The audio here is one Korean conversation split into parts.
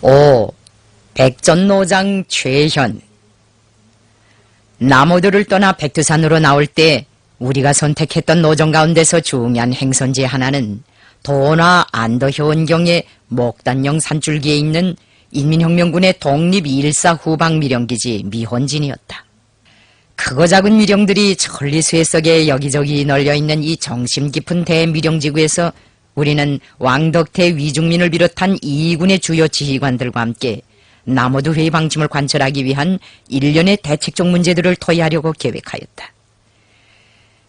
5. 백전노장 최현. 남오도를 떠나 백두산으로 나올 때 우리가 선택했던 노정 가운데서 중요한 행선지 하나는 도나 안도효원경의 목단령 산줄기에 있는 인민혁명군의 독립214 후방 미령기지 미혼진이었다. 크고 작은 미령들이 천리수해 속에 여기저기 널려있는 이 정심 깊은 대미령지구에서 우리는 왕덕태 위중민을 비롯한 이군의 주요 지휘관들과 함께 남오도 회의 방침을 관철하기 위한 일련의 대책적 문제들을 토의하려고 계획하였다.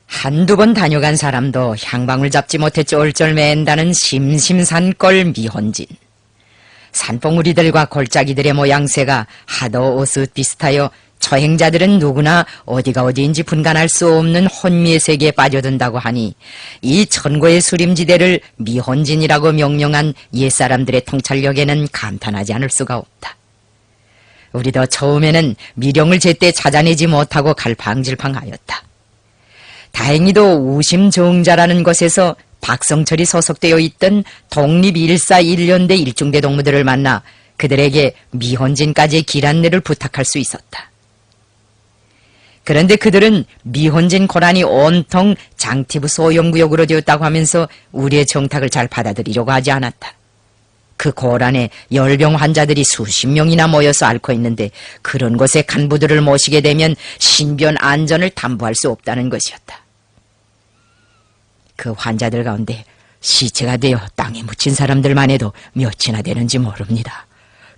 한두 번 다녀간 사람도 향방을 잡지 못해 쫄쫄맨다는 심심산골 미혼진. 산봉우리들과 골짜기들의 모양새가 하도 오슷비슷하여 처행자들은 누구나 어디가 어디인지 분간할 수 없는 혼미의 세계에 빠져든다고 하니 이 천고의 수림지대를 미혼진이라고 명명한 옛사람들의 통찰력에는 감탄하지 않을 수가 없다. 우리도 처음에는 미령을 제때 찾아내지 못하고 갈팡질팡하였다. 다행히도 우심정자라는 곳에서 박성철이 소속되어 있던 독립114 1년대 일중대 동무들을 만나 그들에게 미혼진까지의 길 안내를 부탁할 수 있었다. 그런데 그들은 미혼진 고란이 온통 장티브 소형구역으로 되었다고 하면서 우리의 정탁을 잘 받아들이려고 하지 않았다. 그 고란에 열병 환자들이 수십 명이나 모여서 앓고 있는데 그런 곳에 간부들을 모시게 되면 신변 안전을 담보할 수 없다는 것이었다. 그 환자들 가운데 시체가 되어 땅에 묻힌 사람들만 해도 몇이나 되는지 모릅니다.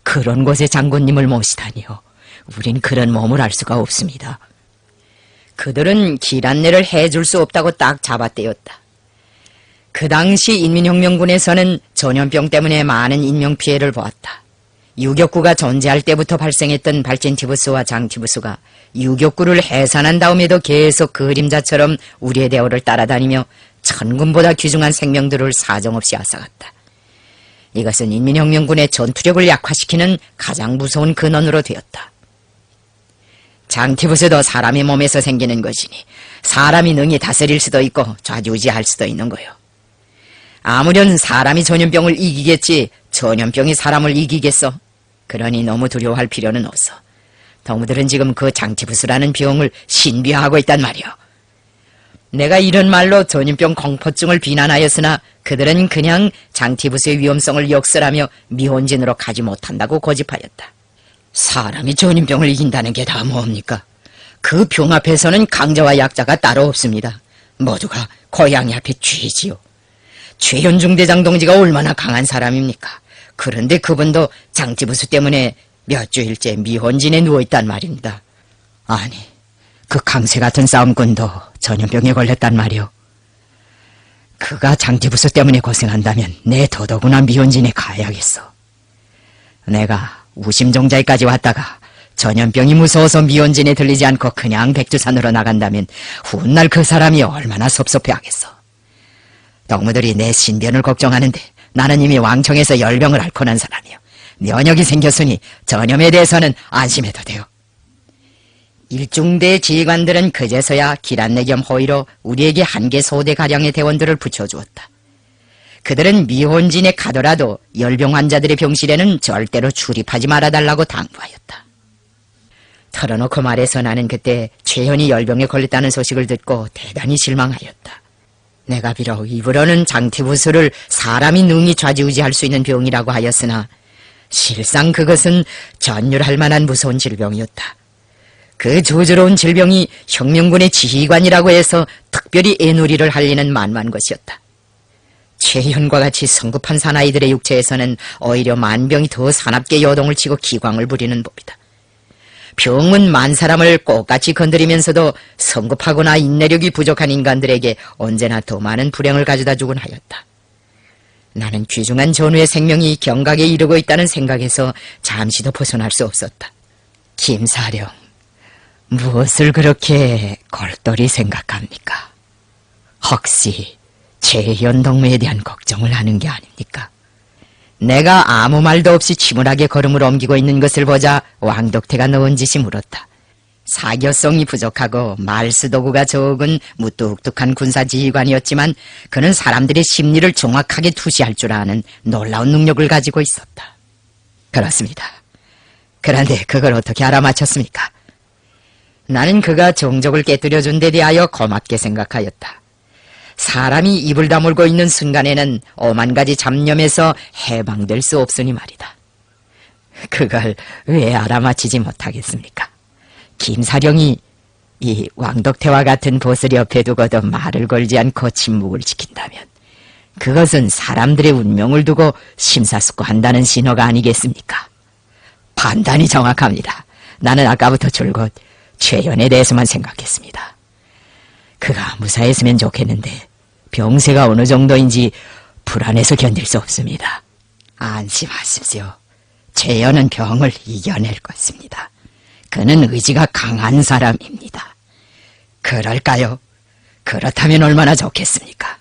그런 곳에 장군님을 모시다니요. 우린 그런 몸을 알 수가 없습니다. 그들은 길 안내를 해줄 수 없다고 딱 잡아떼었다. 그 당시 인민혁명군에서는 전염병 때문에 많은 인명피해를 보았다. 유격구가 존재할 때부터 발생했던 발진티부스와 장티부스가 유격구를 해산한 다음에도 계속 그림자처럼 우리의 대오를 따라다니며 천군보다 귀중한 생명들을 사정없이 앗아갔다. 이것은 인민혁명군의 전투력을 약화시키는 가장 무서운 근원으로 되었다. 장티부스도 사람의 몸에서 생기는 것이니 사람이 능히 다스릴 수도 있고 좌지우지할 수도 있는 거요. 아무렴 사람이 전염병을 이기겠지 전염병이 사람을 이기겠어? 그러니 너무 두려워할 필요는 없어. 동무들은 지금 그 장티부스라는 병을 신비화하고 있단 말이오. 내가 이런 말로 전염병 공포증을 비난하였으나 그들은 그냥 장티부스의 위험성을 역설하며 미혼진으로 가지 못한다고 고집하였다. 사람이 전염병을 이긴다는 게 다 뭡니까? 그 병 앞에서는 강자와 약자가 따로 없습니다. 모두가 고양이 앞에 쥐지요. 최현중 대장 동지가 얼마나 강한 사람입니까? 그런데 그분도 장티부스 때문에 몇 주일째 미혼진에 누워있단 말입니다. 아니, 그 강세 같은 싸움꾼도 전염병에 걸렸단 말이오. 그가 장티부스 때문에 고생한다면 내 더더구나 미혼진에 가야겠어. 내가 우심종자에까지 왔다가 전염병이 무서워서 미혼진에 들리지 않고 그냥 백두산으로 나간다면 훗날 그 사람이 얼마나 섭섭해하겠어. 동무들이 내 신변을 걱정하는데 나는 이미 왕청에서 열병을 앓고 난 사람이요. 면역이 생겼으니 전염에 대해서는 안심해도 돼요. 일중대 지휘관들은 그제서야 길 안내 겸 호의로 우리에게 한 개 소대가량의 대원들을 붙여주었다. 그들은 미혼진에 가더라도 열병 환자들의 병실에는 절대로 출입하지 말아달라고 당부하였다. 털어놓고 말해서 나는 그때 최현이 열병에 걸렸다는 소식을 듣고 대단히 실망하였다. 내가 비록 입으로는 장티부스를 사람이 능히 좌지우지할 수 있는 병이라고 하였으나 실상 그것은 전율할 만한 무서운 질병이었다. 그 조조로운 질병이 혁명군의 지휘관이라고 해서 특별히 애누리를 할리는 만만 것이었다. 최현과 같이 성급한 사나이들의 육체에서는 오히려 만병이 더 사납게 요동을 치고 기광을 부리는 법이다. 병은 만 사람을 꽃같이 건드리면서도 성급하거나 인내력이 부족한 인간들에게 언제나 더 많은 불행을 가져다 주곤 하였다. 나는 귀중한 전우의 생명이 경각에 이르고 있다는 생각에서 잠시도 벗어날 수 없었다. 김사령, 무엇을 그렇게 골똘히 생각합니까? 혹시 최현 동무에 대한 걱정을 하는 게 아닙니까? 내가 아무 말도 없이 침울하게 걸음을 옮기고 있는 것을 보자 왕덕태가 넣은 짓이 물었다. 사교성이 부족하고 말수도구가 적은 무뚝뚝한 군사지휘관이었지만 그는 사람들의 심리를 정확하게 투시할 줄 아는 놀라운 능력을 가지고 있었다. 그렇습니다. 그런데 그걸 어떻게 알아맞혔습니까? 나는 그가 종족을 깨뜨려준 데 대하여 고맙게 생각하였다. 사람이 입을 다물고 있는 순간에는 오만 가지 잡념에서 해방될 수 없으니 말이다. 그걸 왜 알아맞히지 못하겠습니까? 김사령이 이 왕덕태와 같은 보슬 옆에 두고도 말을 걸지 않고 침묵을 지킨다면 그것은 사람들의 운명을 두고 심사숙고한다는 신호가 아니겠습니까? 판단이 정확합니다. 나는 아까부터 줄곧 최연에 대해서만 생각했습니다. 그가 무사했으면 좋겠는데 병세가 어느 정도인지 불안해서 견딜 수 없습니다. 안심하십시오. 최연은 병을 이겨낼 것입니다. 그는 의지가 강한 사람입니다. 그럴까요? 그렇다면 얼마나 좋겠습니까?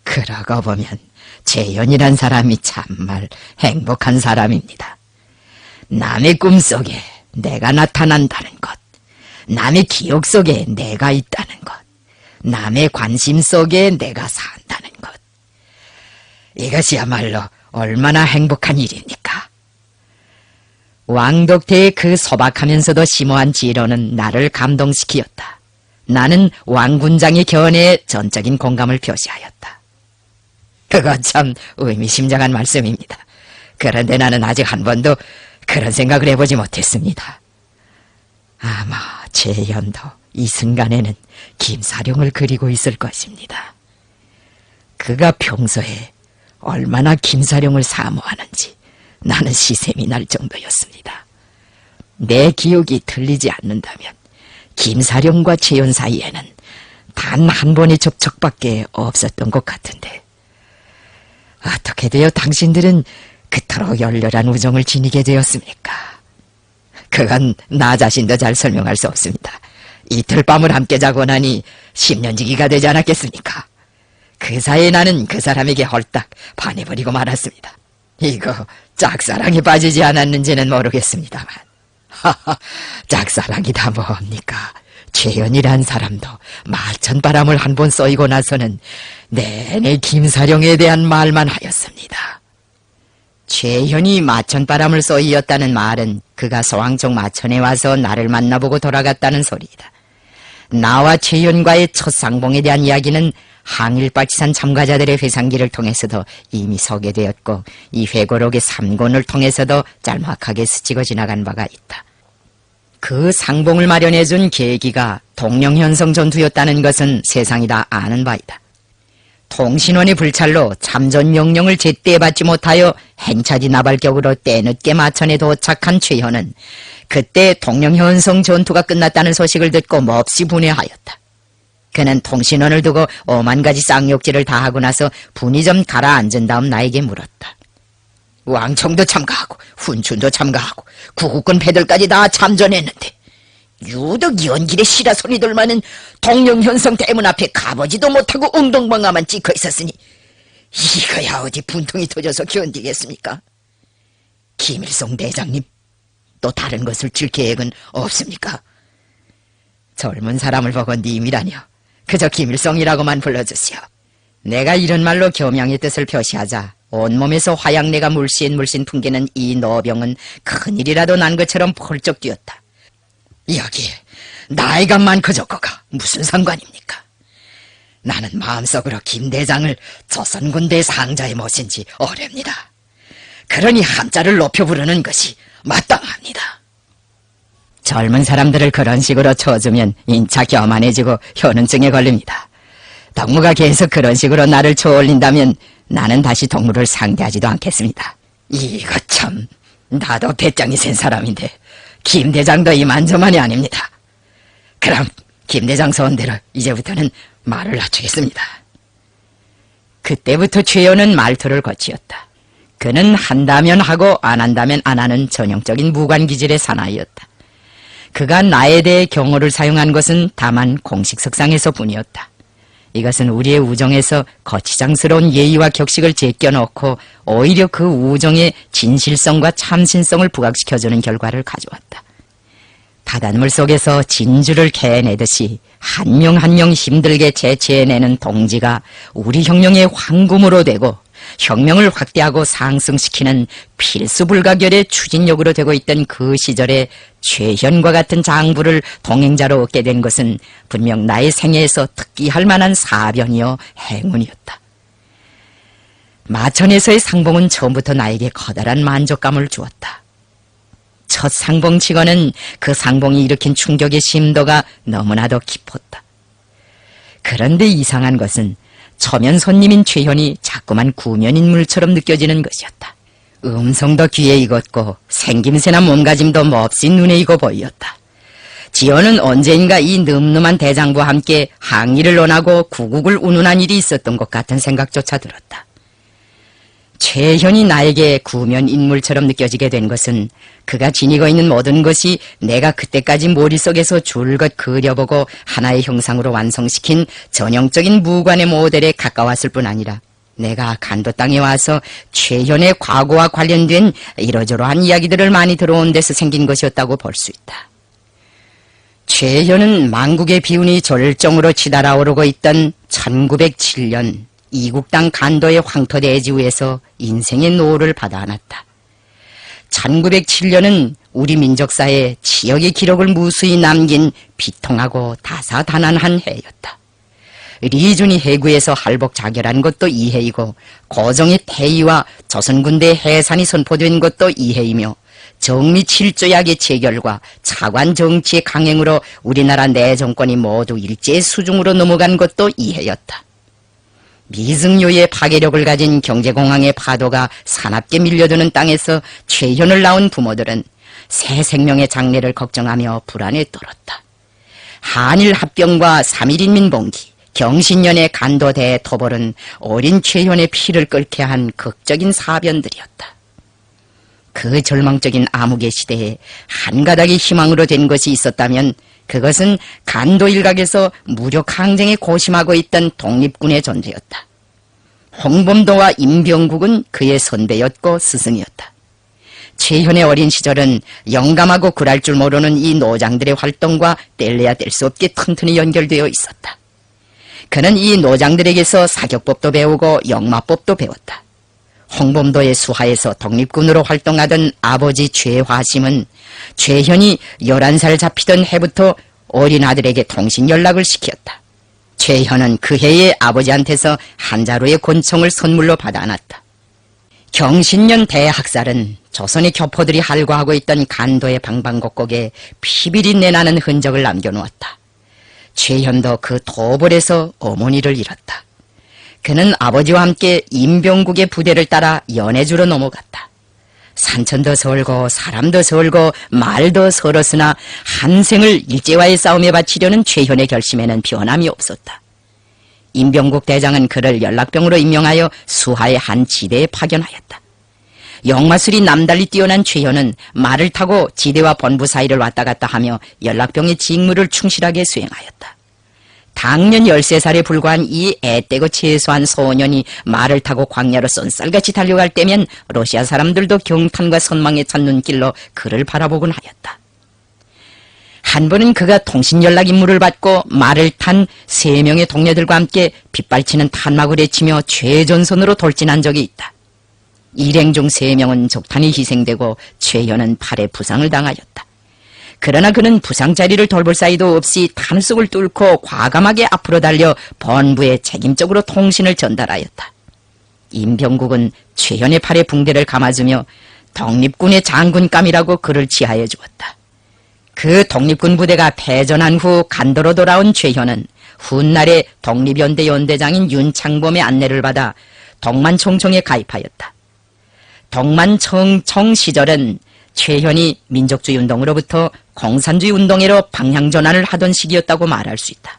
그러고 보면 재현이란 사람이 참말 행복한 사람입니다. 남의 꿈속에 내가 나타난다는 것, 남의 기억 속에 내가 있다는 것, 남의 관심 속에 내가 산다는 것. 이것이야말로 얼마나 행복한 일입니까? 왕덕태의 그 소박하면서도 심오한 지혜로는 나를 감동시키었다. 나는 왕군장의 견해에 전적인 공감을 표시하였다. 그건 참 의미심장한 말씀입니다. 그런데 나는 아직 한 번도 그런 생각을 해보지 못했습니다. 아마 재현도 이 순간에는 김사령을 그리고 있을 것입니다. 그가 평소에 얼마나 김사령을 사모하는지 나는 시샘이 날 정도였습니다. 내 기억이 틀리지 않는다면 김사령과 재현 사이에는 단 한 번의 접촉밖에 없었던 것 같은데 어떻게 되어 당신들은 그토록 열렬한 우정을 지니게 되었습니까? 그건 나 자신도 잘 설명할 수 없습니다. 이틀 밤을 함께 자고 나니 10년지기가 되지 않았겠습니까? 그 사이에 나는 그 사람에게 헐딱 반해버리고 말았습니다. 이거 짝사랑에 빠지지 않았는지는 모르겠습니다만 하하, 짝사랑이다 뭡니까? 최연이란 사람도 말천바람을 한 번 쏘이고 나서는 내내 김사령에 대한 말만 하였습니다. 최현이 마천바람을 쏘이었다는 말은 그가 소왕청 마천에 와서 나를 만나보고 돌아갔다는 소리이다. 나와 최현과의 첫 상봉에 대한 이야기는 항일발치산 참가자들의 회상기를 통해서도 이미 소개되었고 이 회고록의 3권을 통해서도 짤막하게 스치고 지나간 바가 있다. 그 상봉을 마련해준 계기가 동령현성 전투였다는 것은 세상이 다 아는 바이다. 통신원의 불찰로 참전 명령을 제때 받지 못하여 행차지 나발격으로 때늦게 마천에 도착한 최현은 그때 동령현성 전투가 끝났다는 소식을 듣고 몹시 분해하였다. 그는 통신원을 두고 오만 가지 쌍욕질을 다 하고 나서 분이 좀 가라앉은 다음 나에게 물었다. 왕청도 참가하고 훈춘도 참가하고 구국군 패들까지 다 참전했는데 유독 연길의 시라소리들만은 동령현성 대문 앞에 가보지도 못하고 웅덩방아만 찍혀 있었으니 이거야 어디 분통이 터져서 견디겠습니까? 김일성 대장님, 또 다른 것을 칠 계획은 없습니까? 젊은 사람을 보고 님이라뇨. 그저 김일성이라고만 불러주시오. 내가 이런 말로 겸양의 뜻을 표시하자 온몸에서 화양내가 물씬 풍기는 이 노병은 큰일이라도 난 것처럼 펄쩍 뛰었다. 여기에 나이가 많고 적고가 무슨 상관입니까? 나는 마음속으로 김 대장을 조선군대 상자에 모신 지 오래입니다. 그러니 함자를 높여 부르는 것이 마땅합니다. 젊은 사람들을 그런 식으로 쳐주면 인차 교만해지고 효능증에 걸립니다. 덕무가 계속 그런 식으로 나를 쳐올린다면 나는 다시 동무를 상대하지도 않겠습니다. 이거 참, 나도 배짱이 센 사람인데 김 대장도 이만저만이 아닙니다. 그럼 김 대장 소원대로 이제부터는 말을 낮추겠습니다. 그때부터 최연은 말투를 거치었다. 그는 한다면 하고 안 한다면 안 하는 전형적인 무관기질의 사나이였다. 그가 나에 대해 경어를 사용한 것은 다만 공식석상에서 뿐이었다. 이것은 우리의 우정에서 거치장스러운 예의와 격식을 제껴놓고 오히려 그 우정의 진실성과 참신성을 부각시켜주는 결과를 가져왔다. 바닷물 속에서 진주를 캐내듯이 한 명 한 명 힘들게 채취해내는 동지가 우리 혁명의 황금으로 되고 혁명을 확대하고 상승시키는 필수 불가결의 추진력으로 되고 있던 그 시절에 최현과 같은 장부를 동행자로 얻게 된 것은 분명 나의 생애에서 특기할 만한 사변이요 행운이었다. 마천에서의 상봉은 처음부터 나에게 커다란 만족감을 주었다. 첫 상봉치고는 그 상봉이 일으킨 충격의 심도가 너무나도 깊었다. 그런데 이상한 것은 처면 손님인 최현이 자꾸만 구면 인물처럼 느껴지는 것이었다. 음성도 귀에 익었고 생김새나 몸가짐도 몹시 눈에 익어 보였다. 지호는 언젠가 이 늠름한 대장부와 함께 항의를 논하고 구국을 운운한 일이 있었던 것 같은 생각조차 들었다. 최현이 나에게 구면 인물처럼 느껴지게 된 것은 그가 지니고 있는 모든 것이 내가 그때까지 머릿속에서 줄곧 그려보고 하나의 형상으로 완성시킨 전형적인 무관의 모델에 가까웠을 뿐 아니라 내가 간도 땅에 와서 최현의 과거와 관련된 이러저러한 이야기들을 많이 들어온 데서 생긴 것이었다고 볼 수 있다. 최현은 만국의 비운이 절정으로 치달아오르고 있던 1907년 이국당 간도의 황토대지우에서 인생의 노를 받아 안았다. 1907년은 우리 민족사에 치역의 기록을 무수히 남긴 비통하고 다사다난한 해였다. 리준이 해구에서 할복자결한 것도 이 해이고 고종의 태위와 조선군대 해산이 선포된 것도 이 해이며 정미 7조약의 체결과 차관 정치의 강행으로 우리나라 내정권이 모두 일제의 수중으로 넘어간 것도 이 해였다. 미승료의 파괴력을 가진 경제공황의 파도가 사납게 밀려드는 땅에서 최현을 낳은 부모들은 새 생명의 장래를 걱정하며 불안에 떨었다. 한일 합병과 3.1인민 봉기, 경신년의 간도 대토벌은 어린 최현의 피를 끓게 한 극적인 사변들이었다. 그 절망적인 암흑의 시대에 한 가닥의 희망으로 된 것이 있었다면 그것은 간도 일각에서 무력 항쟁에 고심하고 있던 독립군의 존재였다. 홍범도와 임병국은 그의 선배였고 스승이었다. 최현의 어린 시절은 영감하고 굴할 줄 모르는 이 노장들의 활동과 뗄래야 뗄 수 없게 튼튼히 연결되어 있었다. 그는 이 노장들에게서 사격법도 배우고 역마법도 배웠다. 홍범도의 수하에서 독립군으로 활동하던 아버지 최화심은 최현이 11살 잡히던 해부터 어린 아들에게 통신 연락을 시켰다. 최현은 그 해에 아버지한테서 한 자루의 권총을 선물로 받아 안았다. 경신년 대학살은 조선의 교포들이 할거하고 있던 간도의 방방곡곡에 피비리 내나는 흔적을 남겨놓았다. 최현도 그 도벌에서 어머니를 잃었다. 그는 아버지와 함께 임병국의 부대를 따라 연해주로 넘어갔다. 산천도 설고 사람도 설고 말도 설었으나 한 생을 일제와의 싸움에 바치려는 최현의 결심에는 변함이 없었다. 임병국 대장은 그를 연락병으로 임명하여 수하의 한 지대에 파견하였다. 역마술이 남달리 뛰어난 최현은 말을 타고 지대와 본부 사이를 왔다 갔다 하며 연락병의 직무를 충실하게 수행하였다. 당년 13살에 불과한 이 애떼고 채소한 소년이 말을 타고 광야로 쏜살같이 달려갈 때면 러시아 사람들도 경탄과 선망에 찬 눈길로 그를 바라보곤 하였다. 한 번은 그가 통신연락 임무를 받고 말을 탄 3명의 동료들과 함께 빗발치는 탄막을 헤치며 최전선으로 돌진한 적이 있다. 일행 중 3명은 적탄이 희생되고 최현은 팔에 부상을 당하였다. 그러나 그는 부상 자리를 돌볼 사이도 없이 탄속을 뚫고 과감하게 앞으로 달려 본부에 책임적으로 통신을 전달하였다. 임병국은 최현의 팔에 붕대를 감아주며 독립군의 장군감이라고 그를 지하해 주었다. 그 독립군 부대가 패전한 후 간도로 돌아온 최현은 훗날에 독립연대 연대장인 윤창범의 안내를 받아 독만총총에 가입하였다. 독만총총 시절은 최현이 민족주의 운동으로부터 공산주의 운동회로 방향전환을 하던 시기였다고 말할 수 있다.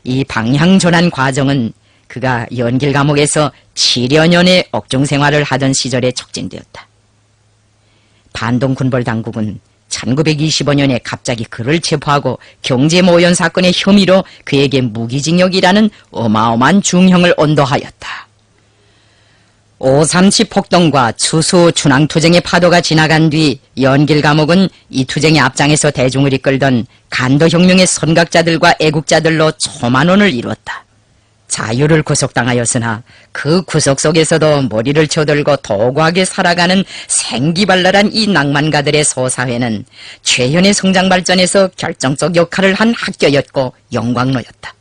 이 방향전환 과정은 그가 연길 감옥에서 7여 년의 옥중 생활을 하던 시절에 촉진되었다. 반동군벌 당국은 1925년에 갑자기 그를 체포하고 경제모연 사건의 혐의로 그에게 무기징역이라는 어마어마한 중형을 언도하였다. 5.37 폭동과 추수 춘왕투쟁의 파도가 지나간 뒤 연길 감옥은 이 투쟁의 앞장에서 대중을 이끌던 간도혁명의 선각자들과 애국자들로 초만원을 이루었다. 자유를 구속당하였으나 그 구속 속에서도 머리를 쳐들고 도구하게 살아가는 생기발랄한 이 낭만가들의 소사회는 최현의 성장 발전에서 결정적 역할을 한 학교였고 영광로였다.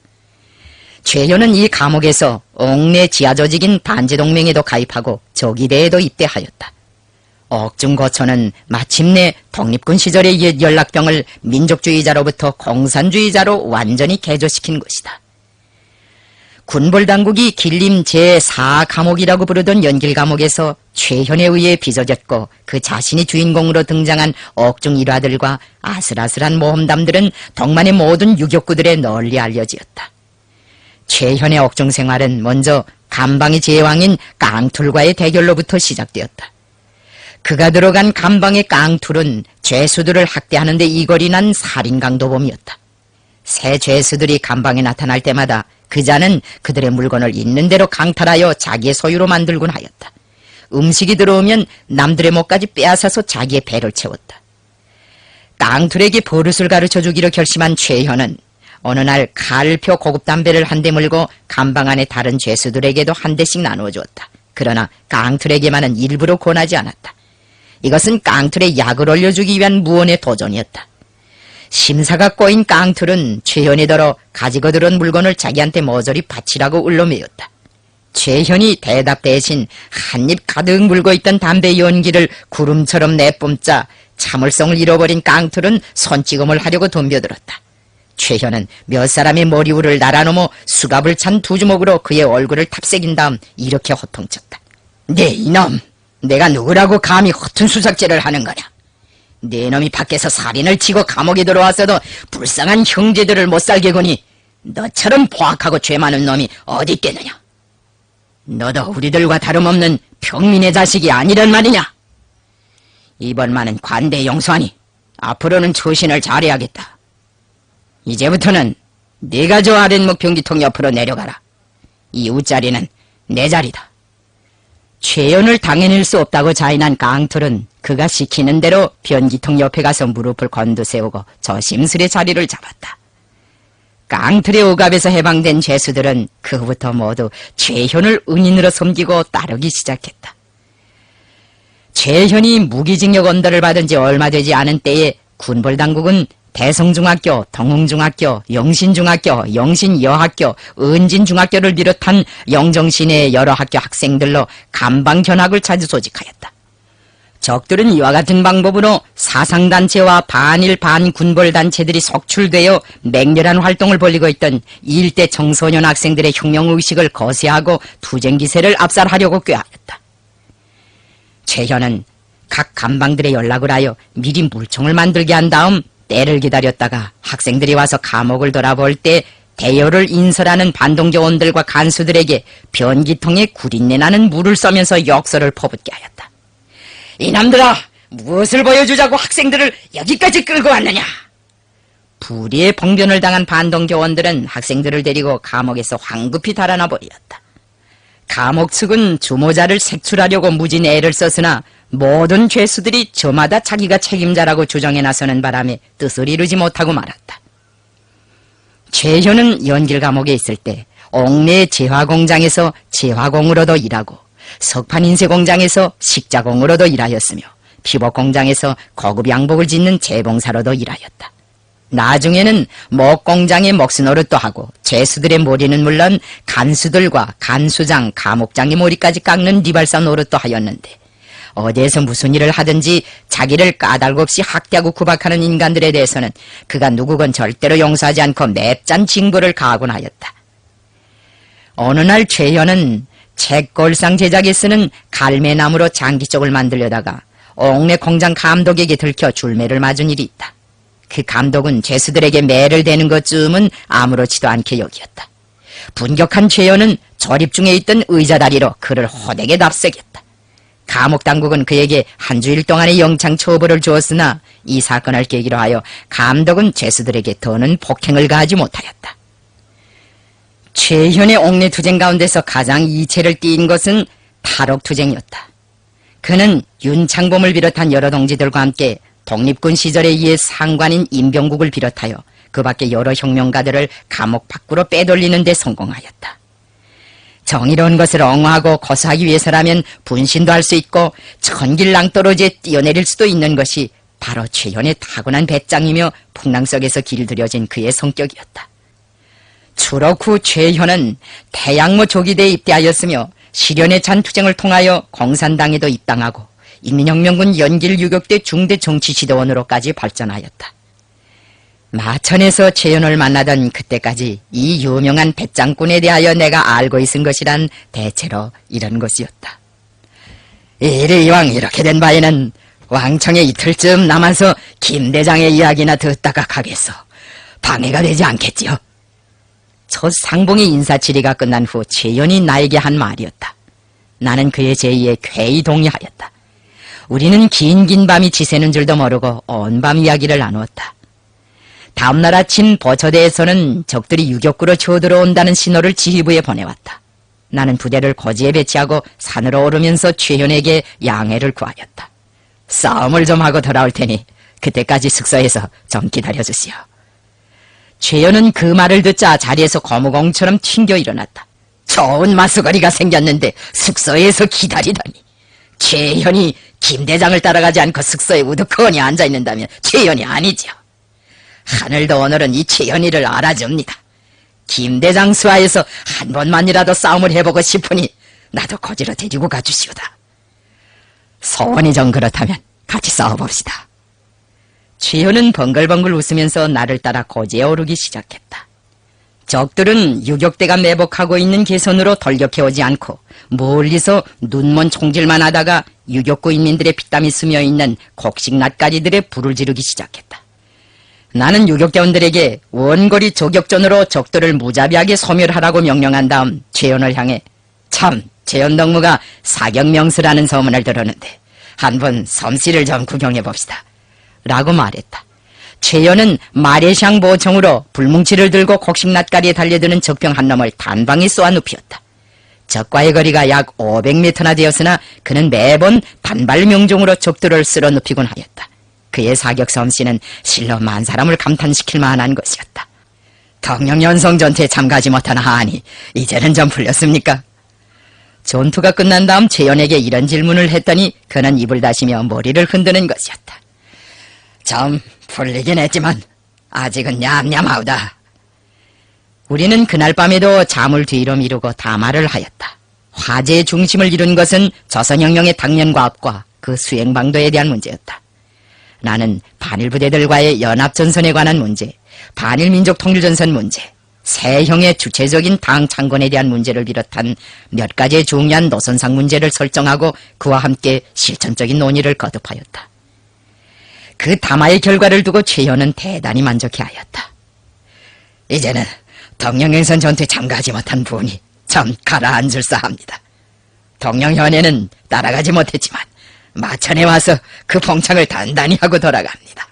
최현은 이 감옥에서 옥내 지하조직인 반지동맹에도 가입하고 조기대에도 입대하였다. 옥중고초는 마침내 독립군 시절의 옛 연락병을 민족주의자로부터 공산주의자로 완전히 개조시킨 것이다. 군벌당국이 길림 제4감옥이라고 부르던 연길감옥에서 최현에 의해 빚어졌고 그 자신이 주인공으로 등장한 옥중 일화들과 아슬아슬한 모험담들은 동만의 모든 유격구들에 널리 알려지었다. 최현의 옥중 생활은 먼저 감방의 제왕인 깡툴과의 대결로부터 시작되었다. 그가 들어간 감방의 깡툴은 죄수들을 학대하는 데 이골이 난 살인강도범이었다. 새 죄수들이 감방에 나타날 때마다 그자는 그들의 물건을 있는 대로 강탈하여 자기의 소유로 만들곤 하였다. 음식이 들어오면 남들의 몫까지 빼앗아서 자기의 배를 채웠다. 깡툴에게 버릇을 가르쳐주기로 결심한 최현은 어느 날 칼표 고급 담배를 한 대 물고 감방 안의 다른 죄수들에게도 한 대씩 나누어 주었다. 그러나 깡툴에게만은 일부러 권하지 않았다. 이것은 깡툴에 약을 올려주기 위한 무언의 도전이었다. 심사가 꼬인 깡툴은 최현이 들어 가지고 들은 물건을 자기한테 모조리 바치라고 을러매었다. 최현이 대답 대신 한입 가득 물고 있던 담배 연기를 구름처럼 내뿜자 참을성을 잃어버린 깡툴은 손찌검을 하려고 덤벼들었다. 최현은 몇 사람의 머리울을 날아넘어 수갑을 찬 두 주먹으로 그의 얼굴을 탑새긴 다음 이렇게 호통쳤다. 네 이놈! 내가 누구라고 감히 허튼 수작질을 하는 거냐? 네 놈이 밖에서 살인을 치고 감옥에 들어와서도 불쌍한 형제들을 못살게 구니 너처럼 포악하고 죄 많은 놈이 어디 있겠느냐? 너도 우리들과 다름없는 평민의 자식이 아니란 말이냐? 이번만은 관대 용서하니 앞으로는 처신을 잘해야겠다. 이제부터는 네가 저 아랫목 변기통 옆으로 내려가라. 이 웃자리는 내 자리다. 최연을 당해낼 수 없다고 자인한 깡툴은 그가 시키는 대로 변기통 옆에 가서 무릎을 곤두세우고 조심스레 자리를 잡았다. 깡툴의 억압에서 해방된 죄수들은 그 후부터 모두 최현을 은인으로 섬기고 따르기 시작했다. 최현이 무기징역 언도를 받은 지 얼마 되지 않은 때에 군벌당국은 대성중학교, 동흥중학교, 영신중학교, 영신여학교, 은진중학교를 비롯한 영정시내 여러 학교 학생들로 감방견학을 자주 조직하였다. 적들은 이와 같은 방법으로 사상단체와 반일 반군벌단체들이 속출되어 맹렬한 활동을 벌이고 있던 일대 청소년 학생들의 혁명의식을 거세하고 투쟁기세를 압살하려고 꾀하였다. 최현은 각 감방들의 연락을 하여 미리 물총을 만들게 한 다음 때를 기다렸다가 학생들이 와서 감옥을 돌아볼 때 대여를 인설하는 반동교원들과 간수들에게 변기통에 구린내 나는 물을 쏘면서 욕설을 퍼붓게 하였다. 이놈들아! 무엇을 보여주자고 학생들을 여기까지 끌고 왔느냐? 불의의 봉변을 당한 반동교원들은 학생들을 데리고 감옥에서 황급히 달아나 버렸다. 감옥 측은 주모자를 색출하려고 무진 애를 썼으나 모든 죄수들이 저마다 자기가 책임자라고 주장해 나서는 바람에 뜻을 이루지 못하고 말았다. 최현은 연길감옥에 있을 때 옥내 재화공장에서 재화공으로도 일하고 석판인쇄공장에서 식자공으로도 일하였으며 피복공장에서 고급 양복을 짓는 재봉사로도 일하였다. 나중에는 목공장의 목수노릇도 하고 죄수들의 머리는 물론 간수들과 간수장, 감옥장의 머리까지 깎는 리발사 노릇도 하였는데 어디에서 무슨 일을 하든지 자기를 까닭 없이 학대하고 구박하는 인간들에 대해서는 그가 누구건 절대로 용서하지 않고 맵짠 징벌을 가하곤 하였다. 어느 날 최현은 책골상 제작에 쓰는 갈매나무로 장기쪽을 만들려다가 옥내 공장 감독에게 들켜 줄매를 맞은 일이 있다. 그 감독은 죄수들에게 매를 대는 것쯤은 아무렇지도 않게 여기었다. 분격한 최현은 조립 중에 있던 의자 다리로 그를 호되게 납세겠다. 감옥 당국은 그에게 한 주일 동안의 영창 처벌을 주었으나 이 사건을 계기로 하여 감독은 죄수들에게 더는 폭행을 가하지 못하였다. 최현의 옥내 투쟁 가운데서 가장 이체를 띈 것은 탈옥투쟁이었다. 그는 윤창범을 비롯한 여러 동지들과 함께 독립군 시절의 옛 상관인 임병국을 비롯하여 그 밖에 여러 혁명가들을 감옥 밖으로 빼돌리는 데 성공하였다. 정의로운 것을 옹호하고 거스하기 위해서라면 분신도 할 수 있고 천길낭떠러지에 뛰어내릴 수도 있는 것이 바로 최현의 타고난 배짱이며 풍랑 속에서 길들여진 그의 성격이었다. 추록 후 최현은 태양모 조기대에 입대하였으며 시련에 찬 투쟁을 통하여 공산당에도 입당하고 인민혁명군 연길 유격대 중대 정치지도원으로까지 발전하였다. 마천에서 최현을 만나던 그때까지 이 유명한 배짱꾼에 대하여 내가 알고 있은 것이란 대체로 이런 것이었다. 이리왕 이렇게 된 바에는 왕청에 이틀쯤 남아서 김대장의 이야기나 듣다가 가겠소. 방해가 되지 않겠지요? 첫 상봉의 인사치리가 끝난 후 최현이 나에게 한 말이었다. 나는 그의 제의에 쾌히 동의하였다. 우리는 긴 밤이 지새는 줄도 모르고 온 밤 이야기를 나누었다. 다음날 아침 보초대에서는 적들이 유격구로 쳐들어온다는 신호를 지휘부에 보내왔다. 나는 부대를 고지에 배치하고 산으로 오르면서 최현에게 양해를 구하였다. 싸움을 좀 하고 돌아올 테니 그때까지 숙소에서 좀 기다려주시오. 최현은 그 말을 듣자 자리에서 거무공처럼 튕겨 일어났다. 좋은 마수거리가 생겼는데 숙소에서 기다리다니. 최현이 김대장을 따라가지 않고 숙소에 우두커니 앉아있는다면 최현이 아니지요. 하늘도 오늘은 이 최현이를 알아줍니다. 김대장 수하에서 한 번만이라도 싸움을 해보고 싶으니 나도 고지로 데리고 가주시오다. 소원이 좀 그렇다면 같이 싸워봅시다. 최현은 벙글벙글 웃으면서 나를 따라 고지에 오르기 시작했다. 적들은 유격대가 매복하고 있는 개선으로 돌격해오지 않고 멀리서 눈먼 총질만 하다가 유격구 인민들의 피땀이 스며있는 곡식낫가리들의 불을 지르기 시작했다. 나는 유격대원들에게 원거리 저격전으로 적들을 무자비하게 소멸하라고 명령한 다음 최현을 향해 참 최현덕무가 사격명수라는 소문을 들었는데 한번 섬씨를 좀 구경해봅시다 라고 말했다. 최현은 마레샹 보청으로 불뭉치를 들고 곡식낫가리에 달려드는 적병 한 놈을 단방에 쏘아 눕히었다. 적과의 거리가 약 500m나 되었으나 그는 매번 단발 명종으로 적들을 쓸어 눕히곤 하였다. 그의 사격 솜씨는 실로 만 사람을 감탄시킬 만한 것이었다. 덕령연성 전투에 참가하지 못한 하하니 이제는 좀 풀렸습니까? 전투가 끝난 다음 최현에게 이런 질문을 했더니 그는 입을 다시며 머리를 흔드는 것이었다. 좀 풀리긴 했지만 아직은 냠냠하다. 우리는 그날 밤에도 잠을 뒤로 미루고 담화를 하였다. 화제의 중심을 이룬 것은 조선혁명의 당면과업과 그 수행방도에 대한 문제였다. 나는 반일부대들과의 연합전선에 관한 문제, 반일민족통일전선 문제, 세형의 주체적인 당 창건에 대한 문제를 비롯한 몇 가지의 중요한 노선상 문제를 설정하고 그와 함께 실천적인 논의를 거듭하였다. 그 담화의 결과를 두고 최현은 대단히 만족해하였다. 이제는 덕령행선 전투에 참가하지 못한 분이 좀 가라앉을사 합니다. 덕령현에는 따라가지 못했지만 마천에 와서 그 봉창을 단단히 하고 돌아갑니다.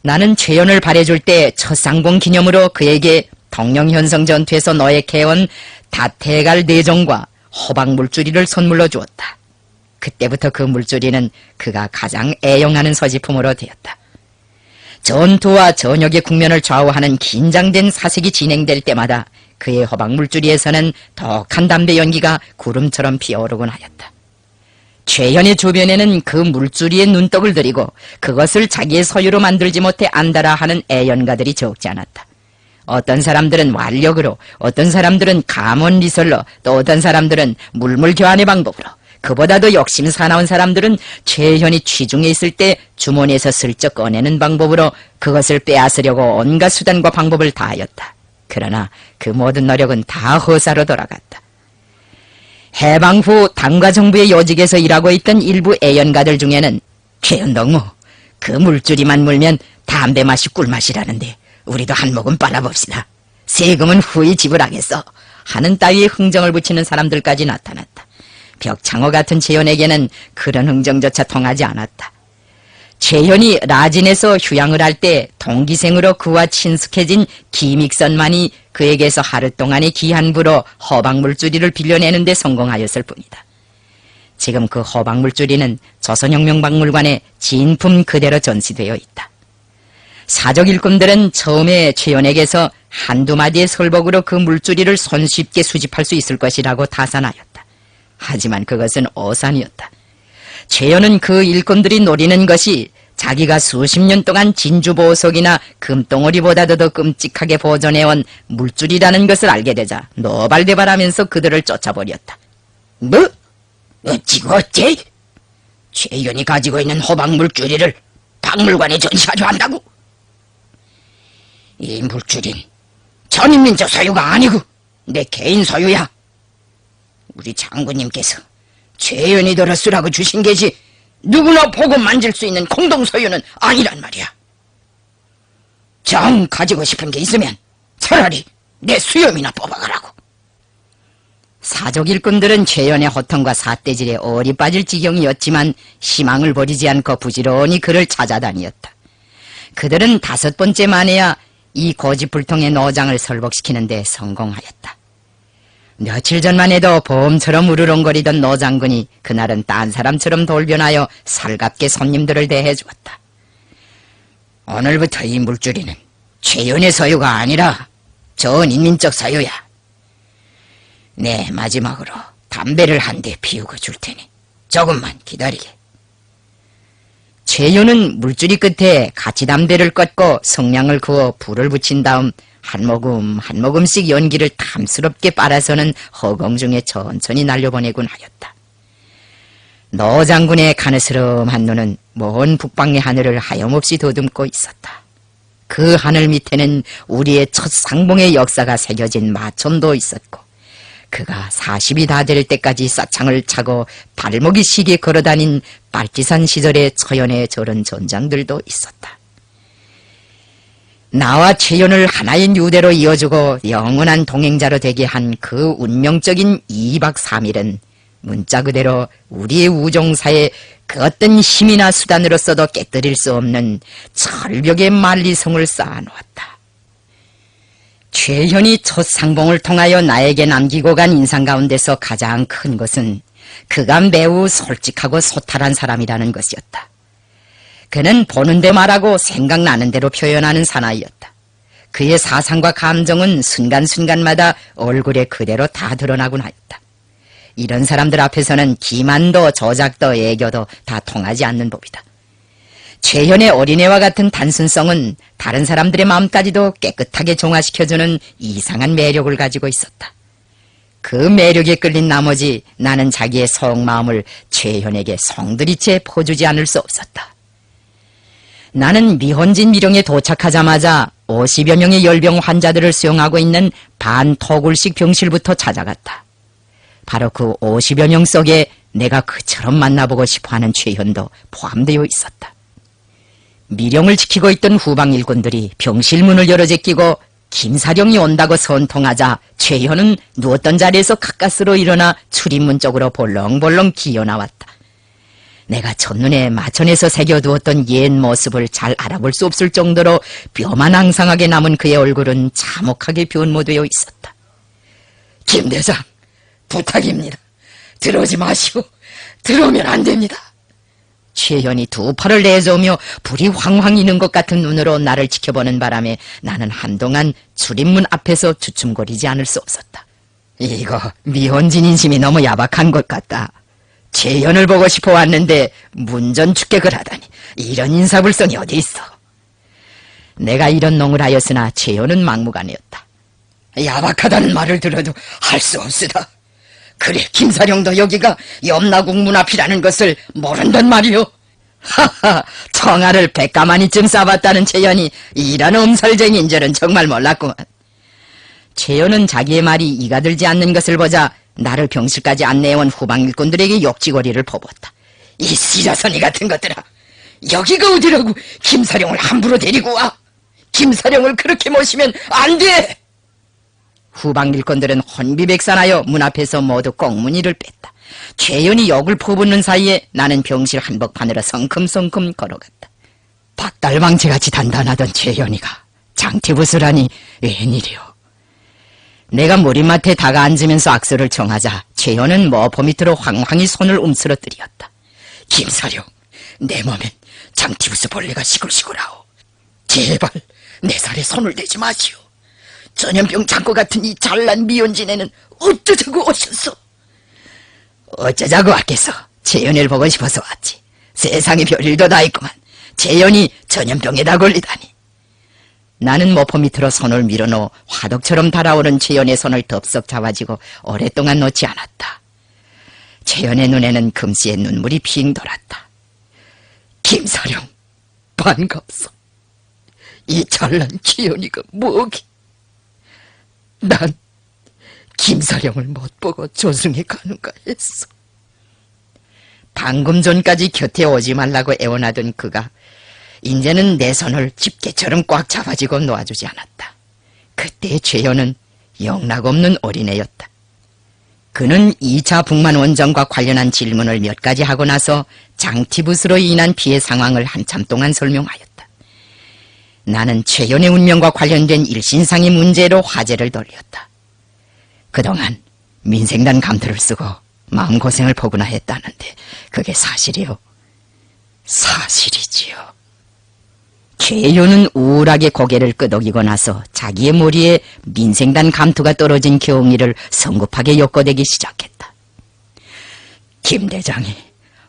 나는 최현을 발해줄 때 첫 상봉 기념으로 그에게 덕령현성 전투에서 노획해온 다태갈 내정과 호박 물주리를 선물로 주었다. 그때부터 그 물주리는 그가 가장 애용하는 소지품으로 되었다. 전투와 전역의 국면을 좌우하는 긴장된 사색이 진행될 때마다 그의 호박 물주리에서는 독한 담배 연기가 구름처럼 피어오르곤 하였다. 최현의 주변에는 그 물주리에 눈독을 들이고 그것을 자기의 소유로 만들지 못해 안달아 하는 애연가들이 적지 않았다. 어떤 사람들은 완력으로, 어떤 사람들은 감언리설로, 또 어떤 사람들은 물물교환의 방법으로, 그보다도 욕심 사나운 사람들은 최현이 취중에 있을 때 주머니에서 슬쩍 꺼내는 방법으로 그것을 빼앗으려고 온갖 수단과 방법을 다하였다. 그러나 그 모든 노력은 다 허사로 돌아갔다. 해방 후 당과 정부의 요직에서 일하고 있던 일부 애연가들 중에는 최현덕무, 그 물줄이만 물면 담배 맛이 꿀맛이라는데 우리도 한 모금 빨아봅시다. 세금은 후히 지불하겠어 하는 따위의 흥정을 붙이는 사람들까지 나타났다. 벽창호 같은 최현에게는 그런 흥정조차 통하지 않았다. 최현이 라진에서 휴양을 할 때 동기생으로 그와 친숙해진 김익선만이 그에게서 하루 동안의 기한부로 호박물주리를 빌려내는 데 성공하였을 뿐이다. 지금 그 호박물주리는 조선혁명박물관에 진품 그대로 전시되어 있다. 사적 일꾼들은 처음에 최연에게서 한두 마디의 설복으로 그 물줄기를 손쉽게 수집할 수 있을 것이라고 타산하였다. 하지만 그것은 오산이었다. 최연은 그 일꾼들이 노리는 것이 자기가 수십 년 동안 진주보석이나 금덩어리보다도 더 끔찍하게 보존해온 물줄이라는 것을 알게 되자 노발대발하면서 그들을 쫓아버렸다. 뭐? 어찌고 어째? 최연이 가지고 있는 호박 물줄이를 박물관에 전시하려 한다고? 이 물줄인 전인민족 소유가 아니고 내 개인 소유야. 우리 장군님께서 최연이더러 쓰라고 주신 것이 누구나 보고 만질 수 있는 공동 소유는 아니란 말이야. 정 가지고 싶은 게 있으면 차라리 내 수염이나 뽑아가라고. 사족 일꾼들은 최연의 호통과 삿대질에 얼이 빠질 지경이었지만 희망을 버리지 않고 부지런히 그를 찾아다녔다. 그들은 5번째 만에야 이 고집불통의 노장을 설복시키는 데 성공하였다. 며칠 전만 해도 보험처럼 우르렁거리던 노장군이 그날은 딴 사람처럼 돌변하여 살갑게 손님들을 대해주었다. 오늘부터 이 물줄이는 최연의 소유가 아니라 전 인민적 소유야. 네, 마지막으로 담배를 한 대 피우고 줄 테니 조금만 기다리게. 최연은 물줄이 끝에 같이 담배를 껐고 성냥을 그어 불을 붙인 다음 한 모금 한 모금씩 연기를 탐스럽게 빨아서는 허공 중에 천천히 날려보내곤 하였다. 노 장군의 가느스름한 눈은 먼 북방의 하늘을 하염없이 더듬고 있었다. 그 하늘 밑에는 우리의 첫 상봉의 역사가 새겨진 마천도 있었고 그가 40이 다 될 때까지 싸창을 차고 발목이 시게 걸어다닌 빨치산 시절의 처연의 저런 전장들도 있었다. 나와 최연을 하나의 유대로 이어주고 영원한 동행자로 되게 한 그 운명적인 2박 3일은 문자 그대로 우리의 우정사에 그 어떤 힘이나 수단으로서도 깨뜨릴 수 없는 철벽의 만리성을 쌓아놓았다. 최연이 첫 상봉을 통하여 나에게 남기고 간 인상 가운데서 가장 큰 것은 그가 매우 솔직하고 소탈한 사람이라는 것이었다. 그는 보는 데 말하고 생각나는 대로 표현하는 사나이였다. 그의 사상과 감정은 순간순간마다 얼굴에 그대로 다 드러나곤 하였다. 이런 사람들 앞에서는 기만도 조작도 애교도 다 통하지 않는 법이다. 최현의 어린애와 같은 단순성은 다른 사람들의 마음까지도 깨끗하게 정화시켜주는 이상한 매력을 가지고 있었다. 그 매력에 끌린 나머지 나는 자기의 속마음을 최현에게 송두리째 퍼주지 않을 수 없었다. 나는 미혼진 미령에 도착하자마자 50여 명의 열병 환자들을 수용하고 있는 반토굴식 병실부터 찾아갔다. 바로 그 50여 명 속에 내가 그처럼 만나보고 싶어하는 최현도 포함되어 있었다. 미령을 지키고 있던 후방 일꾼들이 병실 문을 열어 제끼고 김사령이 온다고 선통하자 최현은 누웠던 자리에서 가까스로 일어나 출입문 쪽으로 볼렁볼렁 기어나왔다. 내가 첫눈에 마천에서 새겨두었던 옛 모습을 잘 알아볼 수 없을 정도로 뼈만 앙상하게 남은 그의 얼굴은 참혹하게 변모되어 있었다. 김 대장, 부탁입니다. 들어오지 마시고 들어오면 안 됩니다. 최현이 두 팔을 내저으며 불이 황황 이는 것 같은 눈으로 나를 지켜보는 바람에 나는 한동안 출입문 앞에서 주춤거리지 않을 수 없었다. 이거 미혼진 인심이 너무 야박한 것 같다. 최현을 보고 싶어 왔는데 문전 축객을 하다니 이런 인사불성이 어디 있어. 내가 이런 농을 하였으나 최현은 막무가내였다. 야박하다는 말을 들어도 할 수 없으다. 그래, 김사령도 여기가 염라국 문 앞이라는 것을 모른단 말이오. 하하, 청아를 100가마니쯤 싸봤다는 최현이 이런 엄살쟁이인 줄은 정말 몰랐구만. 최현은 자기의 말이 이가 들지 않는 것을 보자 나를 병실까지 안내해온 후방 일꾼들에게 욕지거리를 퍼부었다. 이 시라선이 같은 것들아, 여기가 어디라고 김사령을 함부로 데리고 와. 김사령을 그렇게 모시면 안 돼. 후방 일꾼들은 혼비백산하여 문 앞에서 모두 꽁무니를 뺐다. 최연이 욕을 퍼붓는 사이에 나는 병실 한복판으로 성큼성큼 걸어갔다. 닭달망치같이 단단하던 최연이가 장티부스라니 웬일이오. 내가 머리맡에 다가앉으면서 악수를 청하자 최연은 머퍼 밑으로 황황히 손을 움츠러뜨렸다. 김사령, 내 몸엔 장티부스 벌레가 시굴시굴하오. 제발 내 살에 손을 대지 마시오. 전염병 창고 같은 이 잘난 미혼진에는 어쩌자고 오셨소? 어쩌자고 왔겠어. 재연이를 보고 싶어서 왔지. 세상에 별일도 다 있구만. 재연이 전염병에다 걸리다니. 나는 모포 밑으로 손을 밀어놓어 화덕처럼 달아오른 재연의 손을 덥석 잡아쥐고 오랫동안 놓지 않았다. 재연의 눈에는 금시의 눈물이 핑 돌았다. 김사령, 반갑소. 이 잘난 재연이가 뭐기? 난 김사령을 못 보고 조승에 가는가 했어. 방금 전까지 곁에 오지 말라고 애원하던 그가 이제는 내 손을 집게처럼 꽉 잡아쥐고 놓아주지 않았다. 그때의 재현은 영락없는 어린애였다. 그는 2차 북만 원정과 관련한 질문을 몇 가지 하고 나서 장티붓으로 인한 피해 상황을 한참 동안 설명하였다. 나는 최연의 운명과 관련된 일신상의 문제로 화제를 돌렸다. 그동안 민생단 감투를 쓰고 마음고생을 포구나 했다는데 그게 사실이요? 사실이지요. 최연은 우울하게 고개를 끄덕이고 나서 자기의 머리에 민생단 감투가 떨어진 경위를 성급하게 엮어대기 시작했다. 김 대장이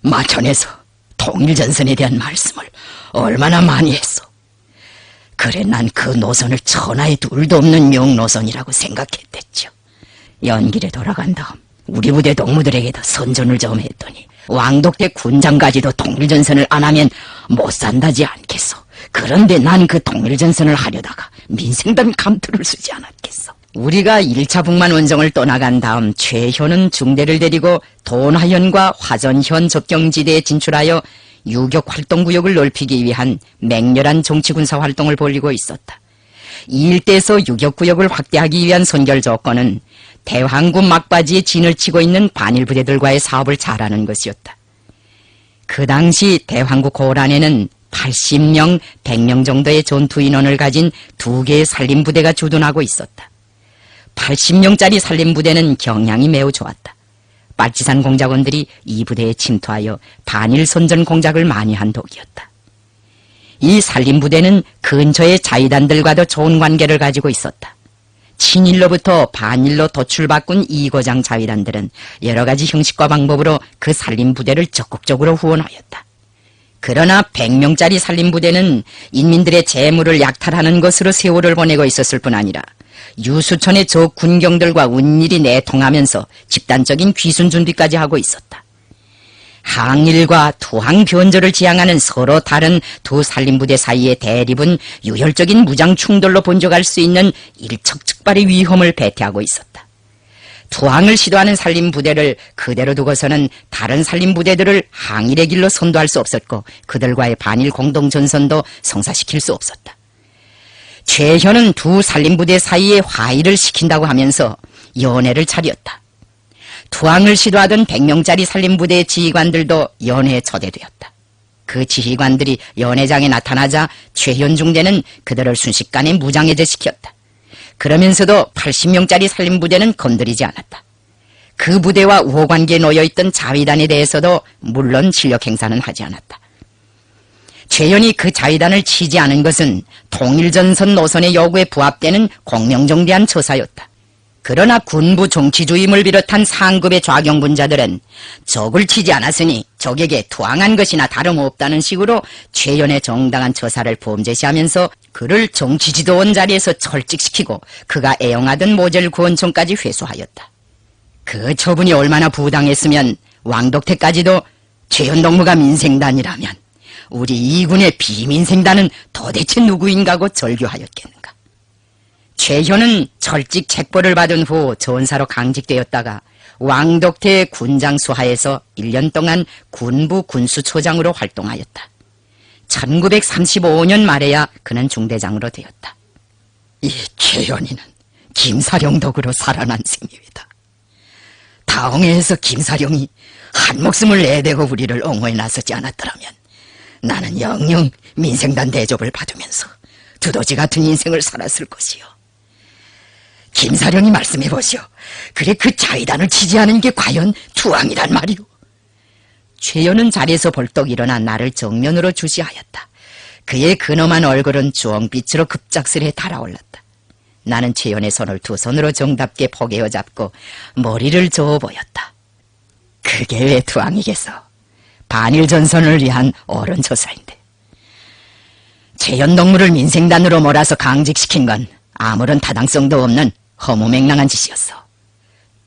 마천에서 통일전선에 대한 말씀을 얼마나 많이 했어. 그래 난 그 노선을 천하에 둘도 없는 명노선이라고 생각했댔죠. 연길에 돌아간 다음 우리 부대 동무들에게도 선전을 좀 했더니 왕독대 군장까지도 통일전선을 안 하면 못 산다지 않겠소. 그런데 난 그 통일전선을 하려다가 민생단 감투를 쓰지 않았겠어. 우리가 1차 북만 원정을 떠나간 다음 최현은 중대를 데리고 돈하현과 화전현 접경지대에 진출하여 유격 활동구역을 넓히기 위한 맹렬한 정치군사 활동을 벌이고 있었다. 이 일대에서 유격구역을 확대하기 위한 선결 조건은 대황군 막바지에 진을 치고 있는 반일 부대들과의 사업을 잘하는 것이었다. 그 당시 대황국 고란에는 80명, 100명 정도의 전투 인원을 가진 2개의 산림부대가 주둔하고 있었다. 80명짜리 산림부대는 경량이 매우 좋았다. 빨치산 공작원들이 이 부대에 침투하여 반일 선전 공작을 많이 한 덕이었다. 이 산림부대는 근처의 자위단들과도 좋은 관계를 가지고 있었다. 친일로부터 반일로 도출 바꾼 이고장 자위단들은 여러 가지 형식과 방법으로 그 산림부대를 적극적으로 후원하였다. 그러나 100명짜리 산림부대는 인민들의 재물을 약탈하는 것으로 세월을 보내고 있었을 뿐 아니라 유수천의 저 군경들과 운일이 내통하면서 집단적인 귀순 준비까지 하고 있었다. 항일과 투항 변절을 지향하는 서로 다른 두 산림부대 사이의 대립은 유혈적인 무장 충돌로 번져갈 수 있는 일촉즉발의 위험을 배태하고 있었다. 투항을 시도하는 산림부대를 그대로 두고서는 다른 산림부대들을 항일의 길로 선도할 수 없었고 그들과의 반일 공동전선도 성사시킬 수 없었다. 최현은 두 산림부대 사이에 화의를 시킨다고 하면서 연회를 차렸다. 투항을 시도하던 100명짜리 산림부대의 지휘관들도 연회에 초대되었다. 그 지휘관들이 연회장에 나타나자 최현 중대는 그들을 순식간에 무장해제시켰다. 그러면서도 80명짜리 산림부대는 건드리지 않았다. 그 부대와 우호관계에 놓여있던 자위단에 대해서도 물론 실력 행사는 하지 않았다. 최현이 그 자위단을 치지 않은 것은 통일전선 노선의 요구에 부합되는 공명정대한 처사였다. 그러나 군부 정치주임을 비롯한 상급의 좌경분자들은 적을 치지 않았으니 적에게 투항한 것이나 다름없다는 식으로 최현의 정당한 처사를 범죄시하면서 그를 정치지도원 자리에서 철직시키고 그가 애용하던 모절 구원청까지 회수하였다. 그 처분이 얼마나 부당했으면 왕독태까지도 최현 동무가 민생단이라면 우리 이군의 비민생단은 도대체 누구인가고 절규하였겠는가. 최현은 철직 책보를 받은 후 전사로 강직되었다가 왕독태 군장 수하에서 1년 동안 군부 군수초장으로 활동하였다. 1935년 말에야 그는 중대장으로 되었다. 이 최현이는 김사령 덕으로 살아난 셈입니다. 다홍해에서 김사령이 한 목숨을 내대고 우리를 옹호해 나서지 않았더라면 나는 영영 민생단 대접을 받으면서 두더지 같은 인생을 살았을 것이요. 김사령이 말씀해 보시오. 그래 그 자위단을 지지하는 게 과연 투항이란 말이오. 최연은 자리에서 벌떡 일어나 나를 정면으로 주시하였다. 그의 근엄한 얼굴은 주홍빛으로 급작스레 달아올랐다. 나는 최연의 손을 두 손으로 정답게 포개어 잡고 머리를 저어 보였다. 그게 왜 투항이겠어? 반일 전선을 위한 어른 조사인데. 최연 동무를 민생단으로 몰아서 강직시킨 건 아무런 타당성도 없는 허무맹랑한 짓이었어.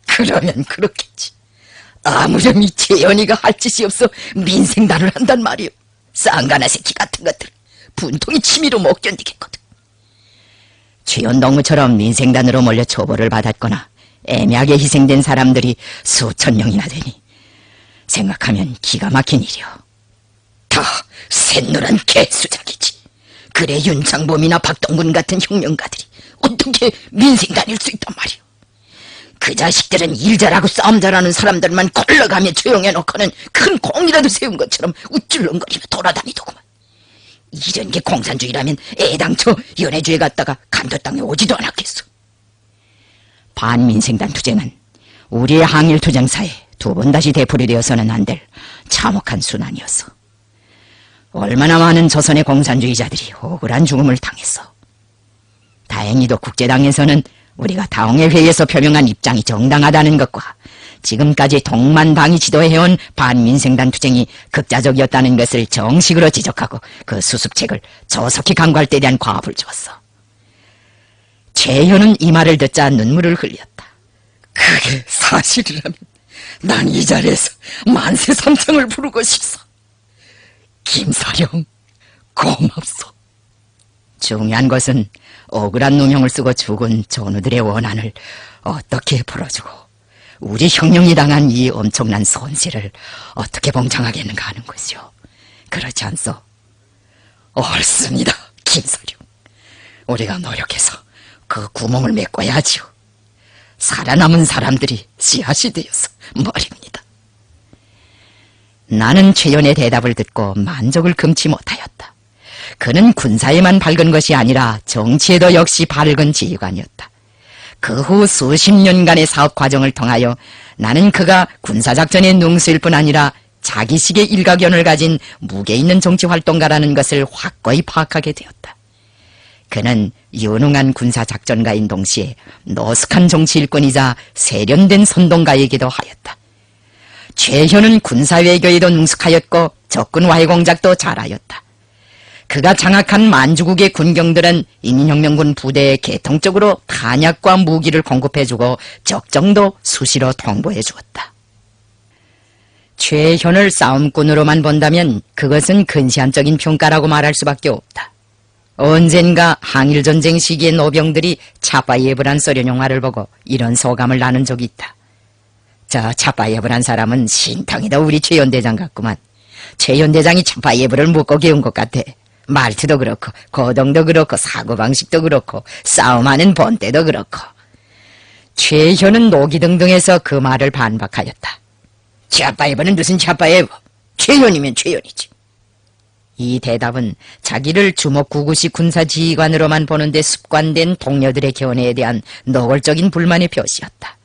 그러면 그렇겠지. 아무렴 이 최연이가 할 짓이 없어 민생단을 한단 말이오. 쌍가나 새끼 같은 것들 분통이 치미로 못 견디겠거든. 최연 동무처럼 민생단으로 몰려 처벌을 받았거나 애매하게 희생된 사람들이 수천 명이나 되니 생각하면 기가 막힌 일이오. 다 샛노란 개수작이지. 그래 윤창범이나 박동근 같은 혁명가들이 어떻게 민생단일 수 있단 말이오. 그 자식들은 일 잘하고 싸움 잘하는 사람들만 걸러가며 조용해놓고는 큰 공이라도 세운 것처럼 우쭐렁거리며 돌아다니더구만. 이런 게 공산주의라면 애당초 연해주에 갔다가 간도 땅에 오지도 않았겠어. 반민생단 투쟁은 우리의 항일 투쟁사에 두 번 다시 되풀이되어서는 안 될 참혹한 순환이었어. 얼마나 많은 조선의 공산주의자들이 억울한 죽음을 당했어. 다행히도 국제당에서는 우리가 다홍회 회의에서 표명한 입장이 정당하다는 것과 지금까지 동만당이 지도해온 반민생단 투쟁이 극자적이었다는 것을 정식으로 지적하고 그 수습책을 조속히 강구할 때에 대한 과업을 주었어. 최현은 이 말을 듣자 눈물을 흘렸다. 그게 사실이라면 난 이 자리에서 만세 삼창을 부르고 싶소. 김사령 고맙소. 중요한 것은 억울한 누명을 쓰고 죽은 전우들의 원한을 어떻게 풀어주고 우리 혁명이 당한 이 엄청난 손실을 어떻게 봉창하겠는가 하는 것이오. 그렇지 않소? 옳습니다, 김사령. 우리가 노력해서 그 구멍을 메꿔야지요. 살아남은 사람들이 씨앗이 되어서 말입니다. 나는 최연의 대답을 듣고 만족을 금치 못하였다. 그는 군사에만 밝은 것이 아니라 정치에도 역시 밝은 지휘관이었다. 그 후 수십 년간의 사업 과정을 통하여 나는 그가 군사작전의 능수일 뿐 아니라 자기식의 일가견을 가진 무게 있는 정치활동가라는 것을 확고히 파악하게 되었다. 그는 유능한 군사작전가인 동시에 노숙한 정치일꾼이자 세련된 선동가이기도 하였다. 최현은 군사외교에도 능숙하였고 적군 와해 공작도 잘하였다. 그가 장악한 만주국의 군경들은 인민혁명군 부대에 계통적으로 탄약과 무기를 공급해주고 적정도 수시로 통보해 주었다. 최현을 싸움꾼으로만 본다면 그것은 근시안적인 평가라고 말할 수밖에 없다. 언젠가 항일전쟁 시기의 노병들이 차파이에브란 소련 영화를 보고 이런 소감을 나눈 적이 있다. 저 차파이에브란 사람은 신탕이다 우리 최현 대장 같구만. 최현 대장이 차파이에브를 묶고 개운 것 같아. 말투도 그렇고 거동도 그렇고 사고방식도 그렇고 싸움하는 본때도 그렇고. 최현은 노기등등해서 그 말을 반박하였다. 차파이에브는 무슨 차파이에브? 최현이면 최현이지. 이 대답은 자기를 주먹구구식 군사지휘관으로만 보는데 습관된 동료들의 견해에 대한 노골적인 불만의 표시였다.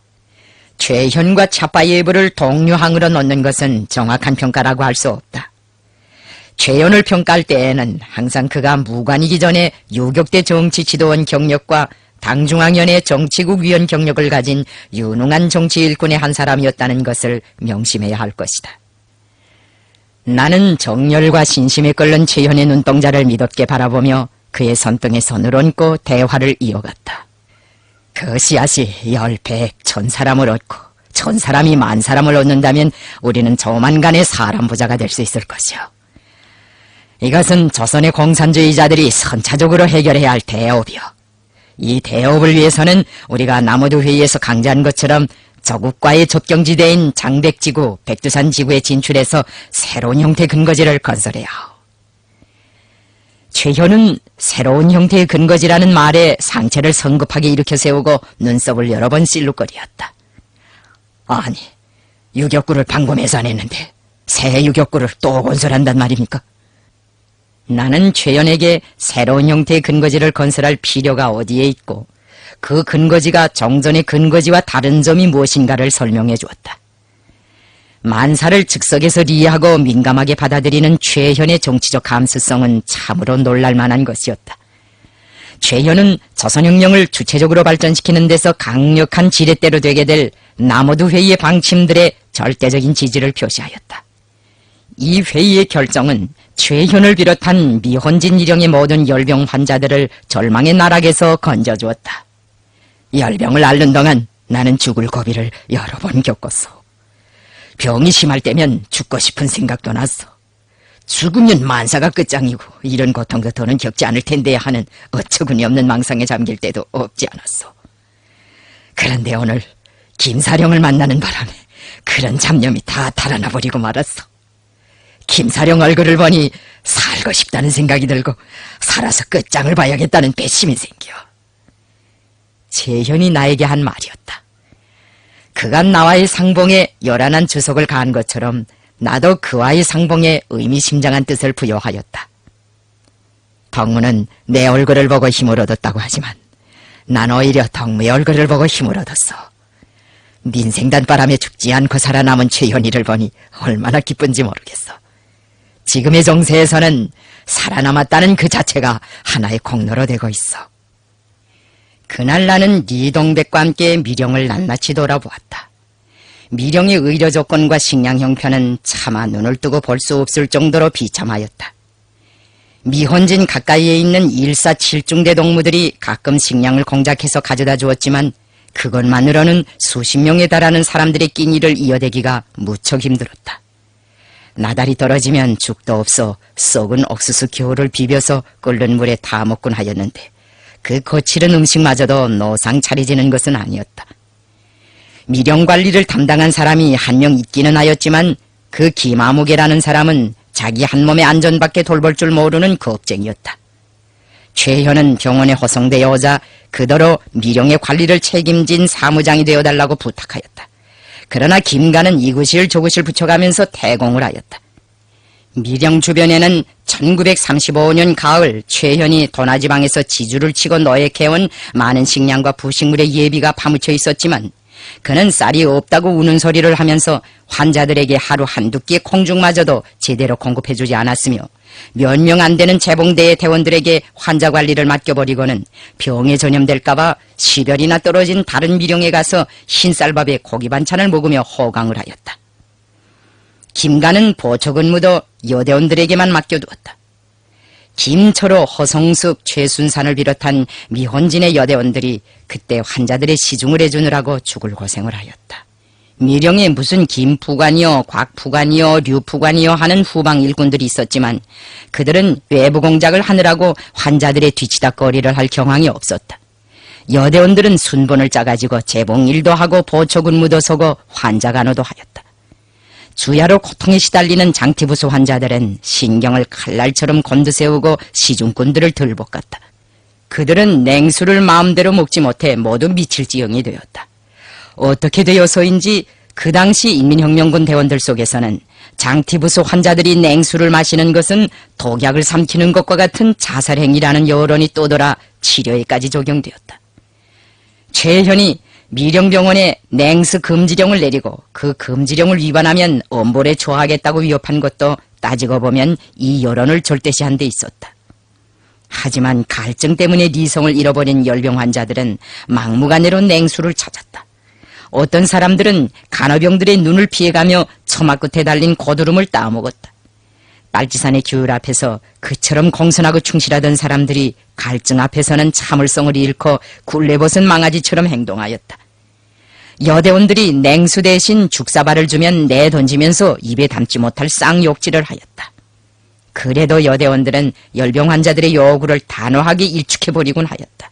최현과 차파이에브를 동료항으로 넣는 것은 정확한 평가라고 할 수 없다. 최현을 평가할 때에는 항상 그가 무관이기 전에 유격대 정치 지도원 경력과 당중앙위원회 정치국 위원 경력을 가진 유능한 정치 일꾼의 한 사람이었다는 것을 명심해야 할 것이다. 나는 정열과 신심에 끓는 최현의 눈동자를 믿었게 바라보며 그의 손등에 손을 얹고 대화를 이어갔다. 그 씨앗이 10, 100, 1000사람을 얻고 1000사람이 10,000사람을 얻는다면 우리는 조만간에 사람 부자가 될 수 있을 것이오. 이것은 조선의 공산주의자들이 선차적으로 해결해야 할 대업이오. 이 대업을 위해서는 우리가 남오도 회의에서 강조한 것처럼 저국과의 접경지대인 장백지구, 백두산 지구에 진출해서 새로운 형태의 근거지를 건설해야 하오. 최현은 새로운 형태의 근거지라는 말에 상체를 성급하게 일으켜 세우고 눈썹을 여러 번 실룩거리었다. 아니, 유격구를 방금 해산했는데 새 유격구를 또 건설한단 말입니까? 나는 최현에게 새로운 형태의 근거지를 건설할 필요가 어디에 있고 그 근거지가 정전의 근거지와 다른 점이 무엇인가를 설명해 주었다. 만사를 즉석에서 리하고 민감하게 받아들이는 최현의 정치적 감수성은 참으로 놀랄만한 것이었다. 최현은 조선혁명을 주체적으로 발전시키는 데서 강력한 지렛대로 되게 될 남오두 회의의 방침들의 절대적인 지지를 표시하였다. 이 회의의 결정은 최현을 비롯한 미혼진 일형의 모든 열병 환자들을 절망의 나락에서 건져주었다. 열병을 앓는 동안 나는 죽을 고비를 여러 번 겪었소. 병이 심할 때면 죽고 싶은 생각도 났어. 죽으면 만사가 끝장이고 이런 고통도 더는 겪지 않을 텐데 하는 어처구니 없는 망상에 잠길 때도 없지 않았어. 그런데 오늘 김사령을 만나는 바람에 그런 잡념이 다 달아나 버리고 말았어. 김사령 얼굴을 보니 살고 싶다는 생각이 들고 살아서 끝장을 봐야겠다는 배심이 생겨. 재현이 나에게 한 말이었다. 그간 나와의 상봉에 요란한 주석을 가한 것처럼 나도 그와의 상봉에 의미심장한 뜻을 부여하였다. 덕무는 내 얼굴을 보고 힘을 얻었다고 하지만 난 오히려 덕무의 얼굴을 보고 힘을 얻었어. 민생단 바람에 죽지 않고 살아남은 최현이를 보니 얼마나 기쁜지 모르겠어. 지금의 정세에서는 살아남았다는 그 자체가 하나의 공로로 되고 있어. 그날 나는 리동백과 함께 미령을 낱낱이 돌아보았다. 미령의 의료 조건과 식량 형편은 차마 눈을 뜨고 볼 수 없을 정도로 비참하였다. 미혼진 가까이에 있는 일사칠중대 동무들이 가끔 식량을 공작해서 가져다 주었지만 그것만으로는 수십 명에 달하는 사람들의 끼니를 이어대기가 무척 힘들었다. 나달이 떨어지면 죽도 없어 썩은 옥수수 겨울을 비벼서 끓는 물에 다 먹곤 하였는데 그 거칠은 음식마저도 노상 차려지는 것은 아니었다. 미령 관리를 담당한 사람이 한 명 있기는 하였지만 그 김아무개라는 사람은 자기 한 몸의 안전밖에 돌볼 줄 모르는 겁쟁이였다. 최현은 병원에 호송되어 오자 그더러 미령의 관리를 책임진 사무장이 되어달라고 부탁하였다. 그러나 김가는 이구실 저구실 붙여가면서 태공을 하였다. 미령 주변에는 1935년 가을 최현이 도나지방에서 지주를 치고 노획해온 많은 식량과 부식물의 예비가 파묻혀 있었지만 그는 쌀이 없다고 우는 소리를 하면서 환자들에게 하루 한두 끼의 콩죽마저도 제대로 공급해주지 않았으며 몇 명 안 되는 재봉대의 대원들에게 환자 관리를 맡겨버리고는 병에 전염될까봐 시별이나 떨어진 다른 미령에 가서 흰쌀밥에 고기 반찬을 먹으며 호강을 하였다. 김가는 보초 근무도 여대원들에게만 맡겨두었다. 김철호, 허성숙, 최순산을 비롯한 미혼진의 여대원들이 그때 환자들의 시중을 해주느라고 죽을 고생을 하였다. 미령에 무슨 김푸관이요, 곽푸관이요, 류푸관이요 하는 후방 일꾼들이 있었지만 그들은 외부 공작을 하느라고 환자들의 뒤치다거리를 할 경황이 없었다. 여대원들은 순본을 짜가지고 재봉일도 하고 보초 근무도 서고 환자 간호도 하였다. 주야로 고통에 시달리는 장티부수 환자들은 신경을 칼날처럼 곤두세우고 시중꾼들을 들볶았다. 그들은 냉수를 마음대로 먹지 못해 모두 미칠 지경이 되었다. 어떻게 되어서인지 그 당시 인민혁명군 대원들 속에서는 장티부수 환자들이 냉수를 마시는 것은 독약을 삼키는 것과 같은 자살행위라는 여론이 떠돌아 치료에까지 적용되었다. 최현이 미령병원에 냉수 금지령을 내리고 그 금지령을 위반하면 엄벌에 처하겠다고 위협한 것도 따지고 보면 이 여론을 절대시한 데 있었다. 하지만 갈증 때문에 리성을 잃어버린 열병 환자들은 막무가내로 냉수를 찾았다. 어떤 사람들은 간호병들의 눈을 피해가며 처마 끝에 달린 고두름을 따먹었다. 빨치산의 귤 앞에서 그처럼 공손하고 충실하던 사람들이 갈증 앞에서는 참을성을 잃고 굴레벗은 망아지처럼 행동하였다. 여대원들이 냉수 대신 죽사발을 주면 내던지면서 입에 담지 못할 쌍욕질을 하였다. 그래도 여대원들은 열병 환자들의 요구를 단호하게 일축해버리곤 하였다.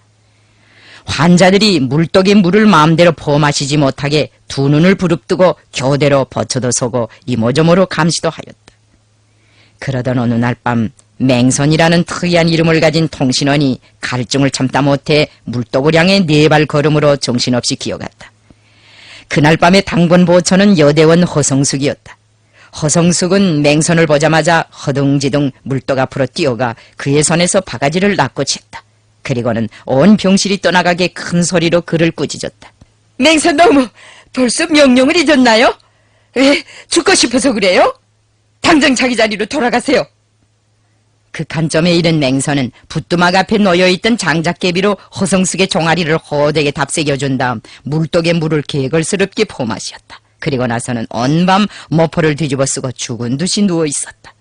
환자들이 물독에 물을 마음대로 퍼마시지 못하게 두 눈을 부릅뜨고 교대로 버쳐도 서고 이모저모로 감시도 하였다. 그러던 어느 날 밤 맹선이라는 특이한 이름을 가진 통신원이 갈증을 참다 못해 물독을 향해 4발 걸음으로 정신없이 기어갔다. 그날 밤의 당번 보초는 여대원 허성숙이었다. 허성숙은 맹선을 보자마자 허둥지둥 물독 앞으로 뛰어가 그의 손에서 바가지를 낚고 챘다. 그리고는 온 병실이 떠나가게 큰 소리로 그를 꾸짖었다. 맹선 너무 벌써 명령을 잊었나요? 왜? 죽고 싶어서 그래요? 당장 자기 자리로 돌아가세요. 그 관점에 이른 맹선은 붓두막 앞에 놓여있던 장작개비로 허성숙의 종아리를 호되게 답새겨준 다음 물독에 물을 개걸스럽게 포마시었다. 그리고 나서는 온밤 모포를 뒤집어 쓰고 죽은 듯이 누워있었다.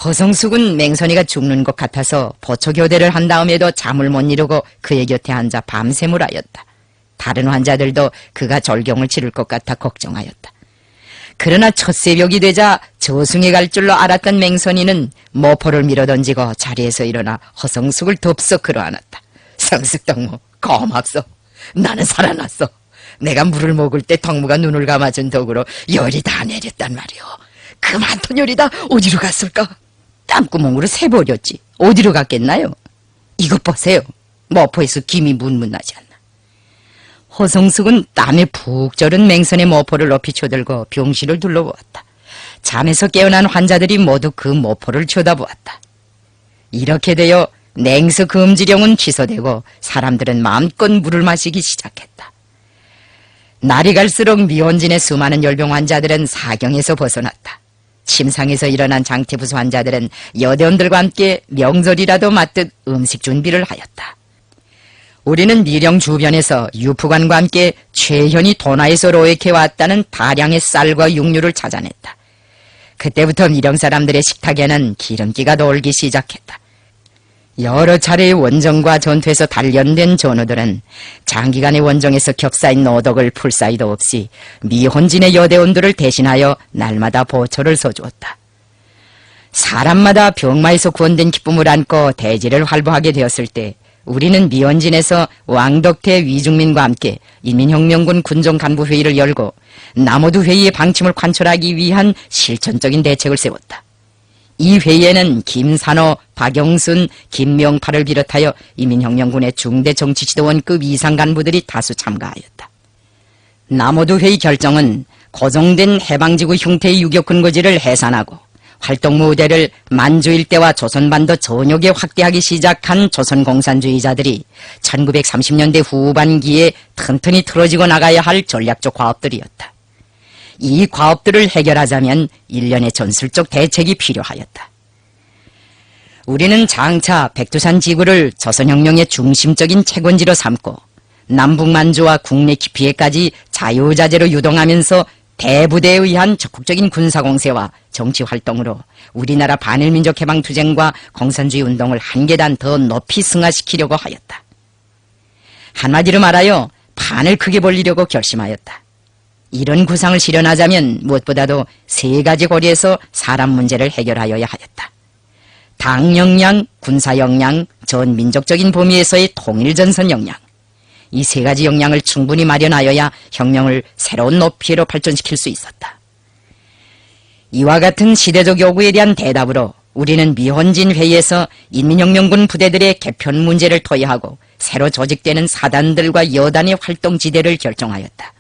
허성숙은 맹선이가 죽는 것 같아서 보초교대를 한 다음에도 잠을 못 이루고 그의 곁에 앉아 밤샘을 하였다. 다른 환자들도 그가 절경을 치를 것 같아 걱정하였다. 그러나 첫 새벽이 되자 저승에 갈 줄로 알았던 맹선이는 모포를 밀어던지고 자리에서 일어나 허성숙을 덥석 끌어안았다. 성숙덕무 고맙소. 나는 살아났어. 내가 물을 먹을 때 덕무가 눈을 감아준 덕으로 열이 다 내렸단 말이오. 그 많던 열이 다 어디로 갔을까? 땀구멍으로 새버렸지. 어디로 갔겠나요? 이것 보세요. 모포에서 김이 문문나지 않나. 허성숙은 땀에 푹 절은 맹선의 모포를 높이 쳐들고 병실을 둘러보았다. 잠에서 깨어난 환자들이 모두 그 모포를 쳐다보았다. 이렇게 되어 냉수 금지령은 취소되고 사람들은 마음껏 물을 마시기 시작했다. 날이 갈수록 미혼진의 수많은 열병 환자들은 사경에서 벗어났다. 침상에서 일어난 장태부수 환자들은 여대원들과 함께 명절이라도 맞듯 음식 준비를 하였다. 우리는 미령 주변에서 유프관과 함께 최현이 도나에서 로획해왔다는 다량의 쌀과 육류를 찾아냈다. 그때부터 미령 사람들의 식탁에는 기름기가 돌기 시작했다. 여러 차례의 원정과 전투에서 단련된 전우들은 장기간의 원정에서 격사인 노덕을 풀 사이도 없이 미혼진의 여대원들을 대신하여 날마다 보초를 서주었다. 사람마다 병마에서 구원된 기쁨을 안고 대지를 활보하게 되었을 때 우리는 미원진에서 왕덕태 위중민과 함께 인민혁명군 군종간부회의를 열고 남호두 회의의 방침을 관철하기 위한 실천적인 대책을 세웠다. 이 회의에는 김산호, 박영순, 김명팔을 비롯하여 인민혁명군의 중대 정치지도원급 이상 간부들이 다수 참가하였다. 남호두 회의 결정은 고정된 해방지구 흉태의 유격근거지를 해산하고 활동무대를 만주 일대와 조선반도 전역에 확대하기 시작한 조선공산주의자들이 1930년대 후반기에 튼튼히 틀어지고 나가야 할 전략적 과업들이었다. 이 과업들을 해결하자면 일련의 전술적 대책이 필요하였다. 우리는 장차 백두산 지구를 조선혁명의 중심적인 채권지로 삼고 남북만주와 국내 기피에까지 자유자재로 유동하면서 대부대에 의한 적극적인 군사공세와 정치활동으로 우리나라 반일민족해방투쟁과 공산주의 운동을 한 계단 더 높이 승화시키려고 하였다. 한마디로 말하여 판을 크게 벌리려고 결심하였다. 이런 구상을 실현하자면 무엇보다도 세 가지 고리에서 사람 문제를 해결하여야 하였다. 당 역량, 군사 역량, 전 민족적인 범위에서의 통일전선 역량. 이 세 가지 역량을 충분히 마련하여야 혁명을 새로운 높이로 발전시킬 수 있었다. 이와 같은 시대적 요구에 대한 대답으로 우리는 미혼진 회의에서 인민혁명군 부대들의 개편 문제를 토의하고 새로 조직되는 사단들과 여단의 활동지대를 결정하였다.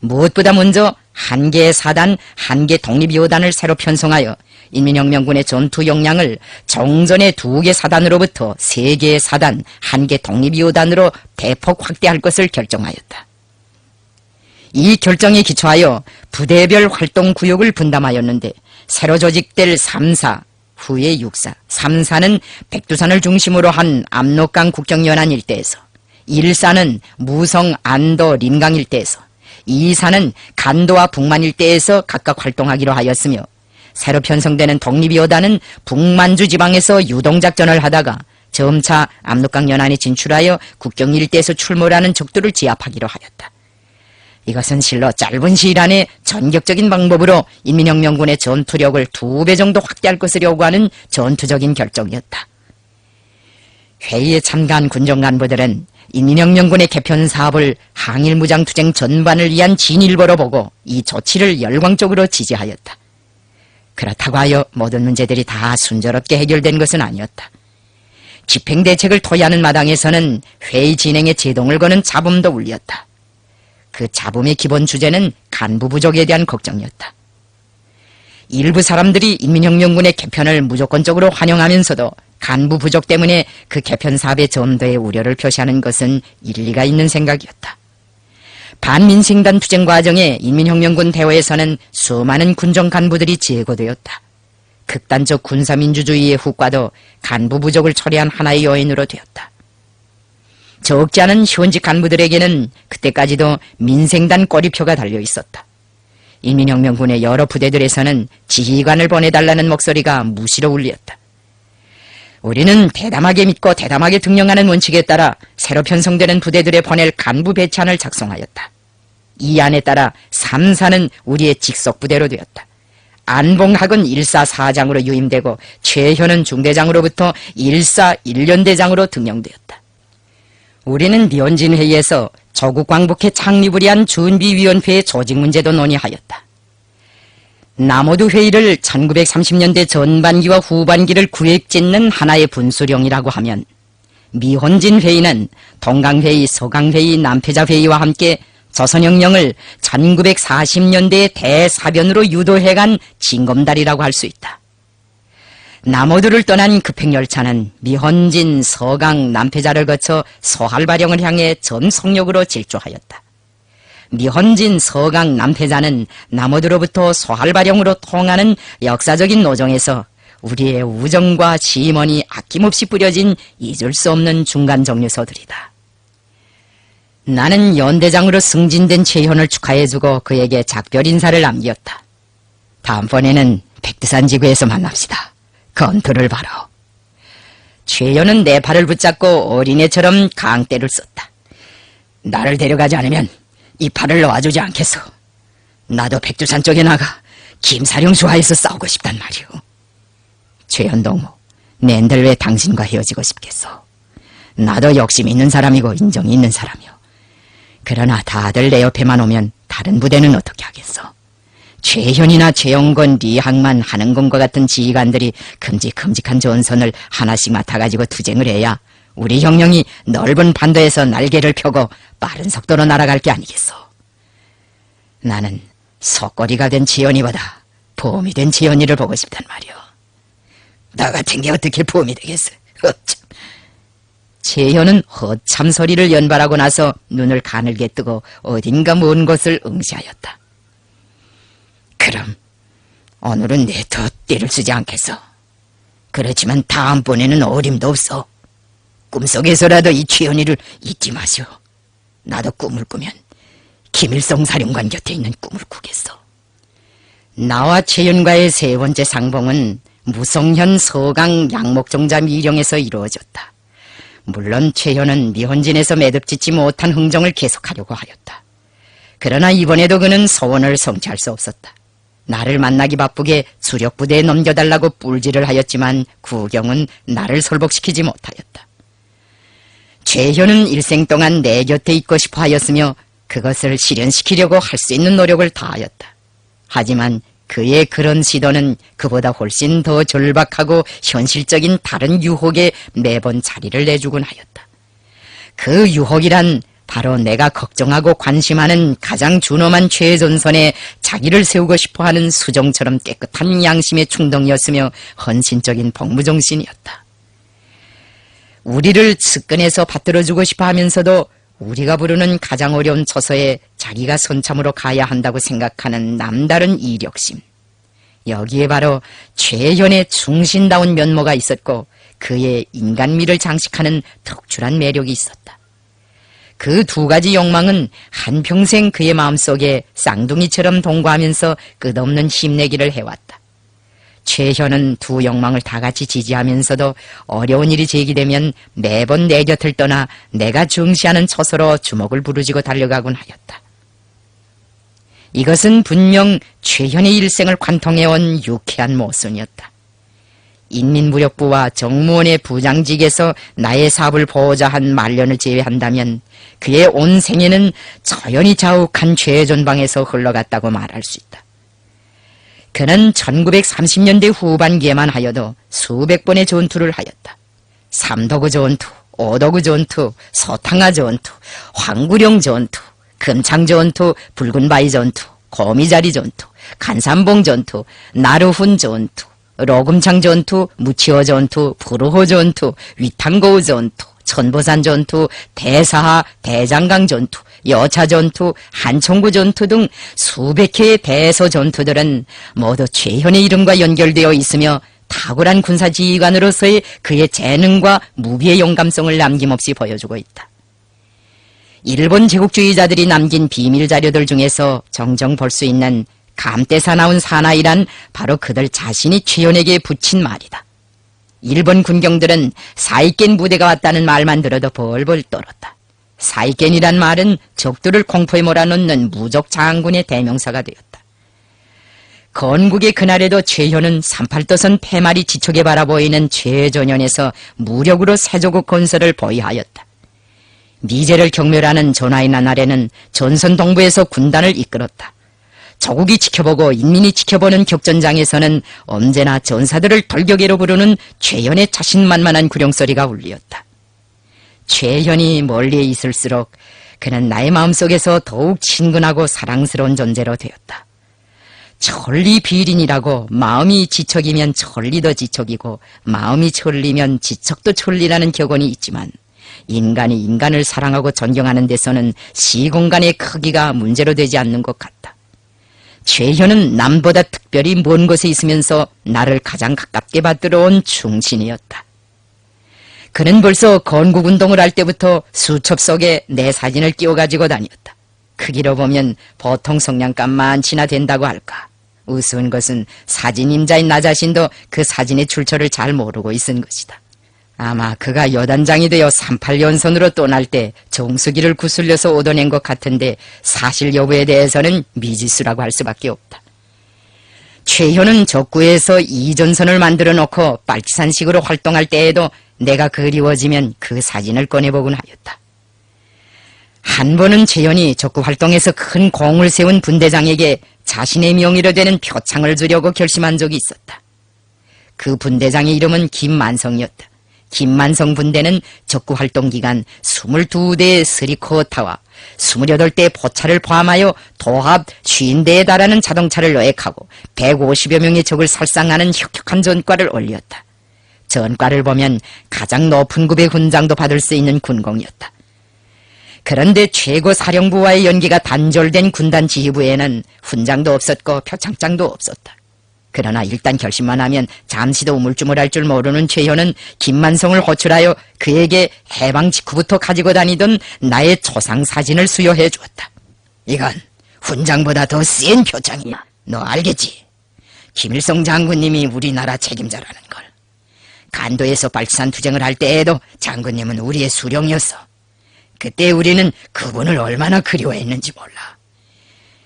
무엇보다 먼저 한 개의 사단, 한 개 독립여단을 새로 편성하여 인민혁명군의 전투 역량을 정전의 2개 사단으로부터 3개의 사단, 1개 독립여단으로 대폭 확대할 것을 결정하였다. 이 결정에 기초하여 부대별 활동구역을 분담하였는데 새로 조직될 3사, 후에 6사, 3사는 백두산을 중심으로 한 압록강 국경연안 일대에서 1사는 무성, 안도, 림강 일대에서 2사는 간도와 북만 일대에서 각각 활동하기로 하였으며 새로 편성되는 독립여단은 북만주 지방에서 유동작전을 하다가 점차 압록강 연안에 진출하여 국경 일대에서 출몰하는 적들을 제압하기로 하였다. 이것은 실로 짧은 시일 안에 전격적인 방법으로 인민혁명군의 전투력을 2배 정도 확대할 것을 요구하는 전투적인 결정이었다. 회의에 참가한 군정간부들은 인민혁명군의 개편 사업을 항일무장투쟁 전반을 위한 진일보로 보고 이 조치를 열광적으로 지지하였다. 그렇다고 하여 모든 문제들이 다 순조롭게 해결된 것은 아니었다. 집행대책을 토의하는 마당에서는 회의 진행에 제동을 거는 잡음도 울렸다. 그 잡음의 기본 주제는 간부 부족에 대한 걱정이었다. 일부 사람들이 인민혁명군의 개편을 무조건적으로 환영하면서도 간부 부족 때문에 그 개편 사업의 전도에 우려를 표시하는 것은 일리가 있는 생각이었다. 반민생단 투쟁 과정에 인민혁명군 대원에서는 수많은 군정 간부들이 제거되었다. 극단적 군사민주주의의 후과도 간부 부족을 초래한 하나의 요인으로 되었다. 적지 않은 현직 간부들에게는 그때까지도 민생단 꼬리표가 달려 있었다. 인민혁명군의 여러 부대들에서는 지휘관을 보내달라는 목소리가 무시로 울렸다. 우리는 대담하게 믿고 대담하게 등령하는 원칙에 따라 새로 편성되는 부대들에 보낼 간부 배치안을 작성하였다. 이 안에 따라 3사는 우리의 직속 부대로 되었다. 안봉학은 1사 4장으로 유임되고 최현은 중대장으로부터 1사 1연대장으로 등령되었다. 우리는 미원진회의에서 조국광복회 창립을 위한 준비위원회의 조직 문제도 논의하였다. 남오두 회의를 1930년대 전반기와 후반기를 구획짓는 하나의 분수령이라고 하면 미혼진 회의는 동강회의, 서강회의, 남패자회의와 함께 조선혁명을 1940년대의 대사변으로 유도해간 징검다리라고 할 수 있다. 남오두를 떠난 급행열차는 미혼진, 서강, 남패자를 거쳐 소할발령을 향해 전속력으로 질주하였다. 미혼진, 서강, 남패자는 남오두로부터 소할발령으로 통하는 역사적인 노정에서 우리의 우정과 시임원이 아낌없이 뿌려진 잊을 수 없는 중간 정류소들이다. 나는 연대장으로 승진된 최현을 축하해주고 그에게 작별 인사를 남겼다. 다음번에는 백두산 지구에서 만납시다. 건투를 바로. 최현은 내 팔을 붙잡고 어린애처럼 강대를 썼다. 나를 데려가지 않으면 이 팔을 놓아주지 않겠소. 나도 백두산 쪽에 나가 김사령수하에서 싸우고 싶단 말이오. 최현 동무, 낸들 왜 당신과 헤어지고 싶겠소. 나도 욕심 있는 사람이고 인정이 있는 사람이오. 그러나 다들 내 옆에만 오면 다른 부대는 어떻게 하겠소. 최현이나 최영건, 리항만, 한흥건과 같은 지휘관들이 큼직큼직한 전선을 하나씩 맡아가지고 투쟁을 해야 우리 혁명이 넓은 반도에서 날개를 펴고 빠른 속도로 날아갈 게 아니겠소. 나는 속꼬리가 된 지연이보다 봄이 된 지연이를 보고 싶단 말이오. 나 같은 게 어떻게 봄이 되겠어. 어참. 재현은 허참 소리를 연발하고 나서 눈을 가늘게 뜨고 어딘가 먼 곳을 응시하였다. 그럼 오늘은 내 더 띠를 쓰지 않겠어. 그렇지만 다음번에는 어림도 없어. 꿈속에서라도 이 최현이를 잊지 마시오. 나도 꿈을 꾸면 김일성 사령관 곁에 있는 꿈을 꾸겠어. 나와 최현과의 세 번째 상봉은 무성현, 서강, 양목종자 미령에서 이루어졌다. 물론 최현은 미혼진에서 매듭짓지 못한 흥정을 계속하려고 하였다. 그러나 이번에도 그는 소원을 성취할 수 없었다. 나를 만나기 바쁘게 주력부대에 넘겨달라고 뿔질을 하였지만 구경은 나를 설복시키지 못하였다. 최현은 일생 동안 내 곁에 있고 싶어 하였으며 그것을 실현시키려고 할 수 있는 노력을 다하였다. 하지만 그의 그런 시도는 그보다 훨씬 더 절박하고 현실적인 다른 유혹에 매번 자리를 내주곤 하였다. 그 유혹이란 바로 내가 걱정하고 관심하는 가장 준엄한 최전선에 자기를 세우고 싶어하는 수정처럼 깨끗한 양심의 충동이었으며 헌신적인 복무정신이었다. 우리를 측근에서 받들어주고 싶어 하면서도 우리가 부르는 가장 어려운 처소에 자기가 선참으로 가야 한다고 생각하는 남다른 이력심. 여기에 바로 최현의 충신다운 면모가 있었고 그의 인간미를 장식하는 특출한 매력이 있었다. 그 두 가지 욕망은 한평생 그의 마음속에 쌍둥이처럼 동거하면서 끝없는 힘내기를 해왔다. 최현은 두 욕망을 다 같이 지지하면서도 어려운 일이 제기되면 매번 내 곁을 떠나 내가 중시하는 처소로 주먹을 부르짖고 달려가곤 하였다. 이것은 분명 최현의 일생을 관통해온 유쾌한 모순이었다. 인민무력부와 정무원의 부장직에서 나의 사업을 보호자 한 말년을 제외한다면 그의 온 생애는 조연히 자욱한 최전방에서 흘러갔다고 말할 수 있다. 그는 1930년대 후반기에만 하여도 수백 번의 전투를 하였다. 삼도구 전투, 오도구 전투, 소탕화 전투, 황구령 전투, 금창 전투, 붉은바위 전투, 고미자리 전투, 간삼봉 전투, 나루훈 전투, 로금창 전투, 무치호 전투, 부르호 전투, 위탄고우 전투, 천보산 전투, 대사하, 대장강 전투, 여차 전투, 한총구 전투 등 수백 회의 대소 전투들은 모두 최현의 이름과 연결되어 있으며 탁월한 군사 지휘관으로서의 그의 재능과 무비의 용감성을 남김없이 보여주고 있다. 일본 제국주의자들이 남긴 비밀 자료들 중에서 정정 볼 수 있는 감때사 나온 사나이란 바로 그들 자신이 최현에게 붙인 말이다. 일본 군경들은 사이겐 부대가 왔다는 말만 들어도 벌벌 떨었다. 사이겐이란 말은 적들을 공포에 몰아넣는 무적 장군의 대명사가 되었다. 건국의 그날에도 최현은 38도선 폐말이 지촉에 바라보이는 최전연에서 무력으로 세조국 건설을 보이하였다. 미제를 경멸하는 전하의 나날에는 전선 동부에서 군단을 이끌었다. 조국이 지켜보고 인민이 지켜보는 격전장에서는 언제나 전사들을 돌격으로 부르는 최현의 자신만만한 구령소리가 울리었다. 최현이 멀리에 있을수록 그는 나의 마음속에서 더욱 친근하고 사랑스러운 존재로 되었다. 천리비린이라고 마음이 지척이면 천리도 지척이고 마음이 천리면 지척도 천리라는 격언이 있지만 인간이 인간을 사랑하고 존경하는 데서는 시공간의 크기가 문제로 되지 않는 것 같다. 최현은 남보다 특별히 먼 곳에 있으면서 나를 가장 가깝게 받들어 온 충신이었다. 그는 벌써 건국운동을 할 때부터 수첩 속에 내 사진을 끼워가지고 다녔다. 크기로 보면 보통 성냥감 만치나 된다고 할까. 우스운 것은 사진 임자인 나 자신도 그 사진의 출처를 잘 모르고 있은 것이다. 아마 그가 여단장이 되어 38연선으로 떠날 때 정수기를 구슬려서 얻어낸 것 같은데 사실 여부에 대해서는 미지수라고 할 수밖에 없다. 최현은 적구에서 이전선을 만들어 놓고 빨치산식으로 활동할 때에도 내가 그리워지면 그 사진을 꺼내보곤 하였다. 한 번은 최현이 적구 활동에서 큰 공을 세운 분대장에게 자신의 명의로 되는 표창을 주려고 결심한 적이 있었다. 그 분대장의 이름은 김만성이었다. 김만성 분대는 적구 활동 기간 22대의 스리코타와 28대의 포차를 포함하여 도합 50대에 달하는 자동차를 노획하고 150여 명의 적을 살상하는 혁혁한 전과를 올렸다. 전과를 보면 가장 높은 급의 훈장도 받을 수 있는 군공이었다. 그런데 최고사령부와의 연기가 단절된 군단 지휘부에는 훈장도 없었고 표창장도 없었다. 그러나 일단 결심만 하면 잠시도 우물쭈물할 줄 모르는 최현은 김만성을 호출하여 그에게 해방 직후부터 가지고 다니던 나의 초상 사진을 수여해 주었다. 이건 훈장보다 더 센 표창이야. 너 알겠지? 김일성 장군님이 우리나라 책임자라는 걸. 간도에서 빨치산 투쟁을 할 때에도 장군님은 우리의 수령이었어. 그때 우리는 그분을 얼마나 그리워했는지 몰라.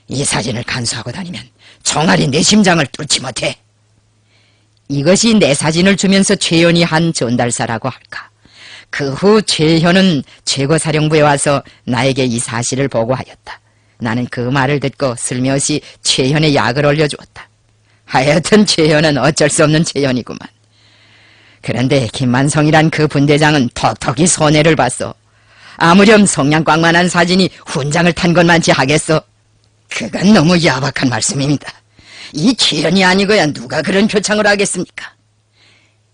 이 사진을 간수하고 다니면 총알이 내 심장을 뚫지 못해. 이것이 내 사진을 주면서 최현이 한 전달사라고 할까. 그 후 최현은 최고사령부에 와서 나에게 이 사실을 보고하였다. 나는 그 말을 듣고 슬며시 최현의 약을 올려주었다. 하여튼 최현은 어쩔 수 없는 최현이구만. 그런데 김만성이란 그 분대장은 톡톡히 손해를 봤어. 아무렴 성냥광만한 사진이 훈장을 탄 것만치 하겠어. 그건 너무 야박한 말씀입니다. 이 최현이 아니고야 누가 그런 표창을 하겠습니까?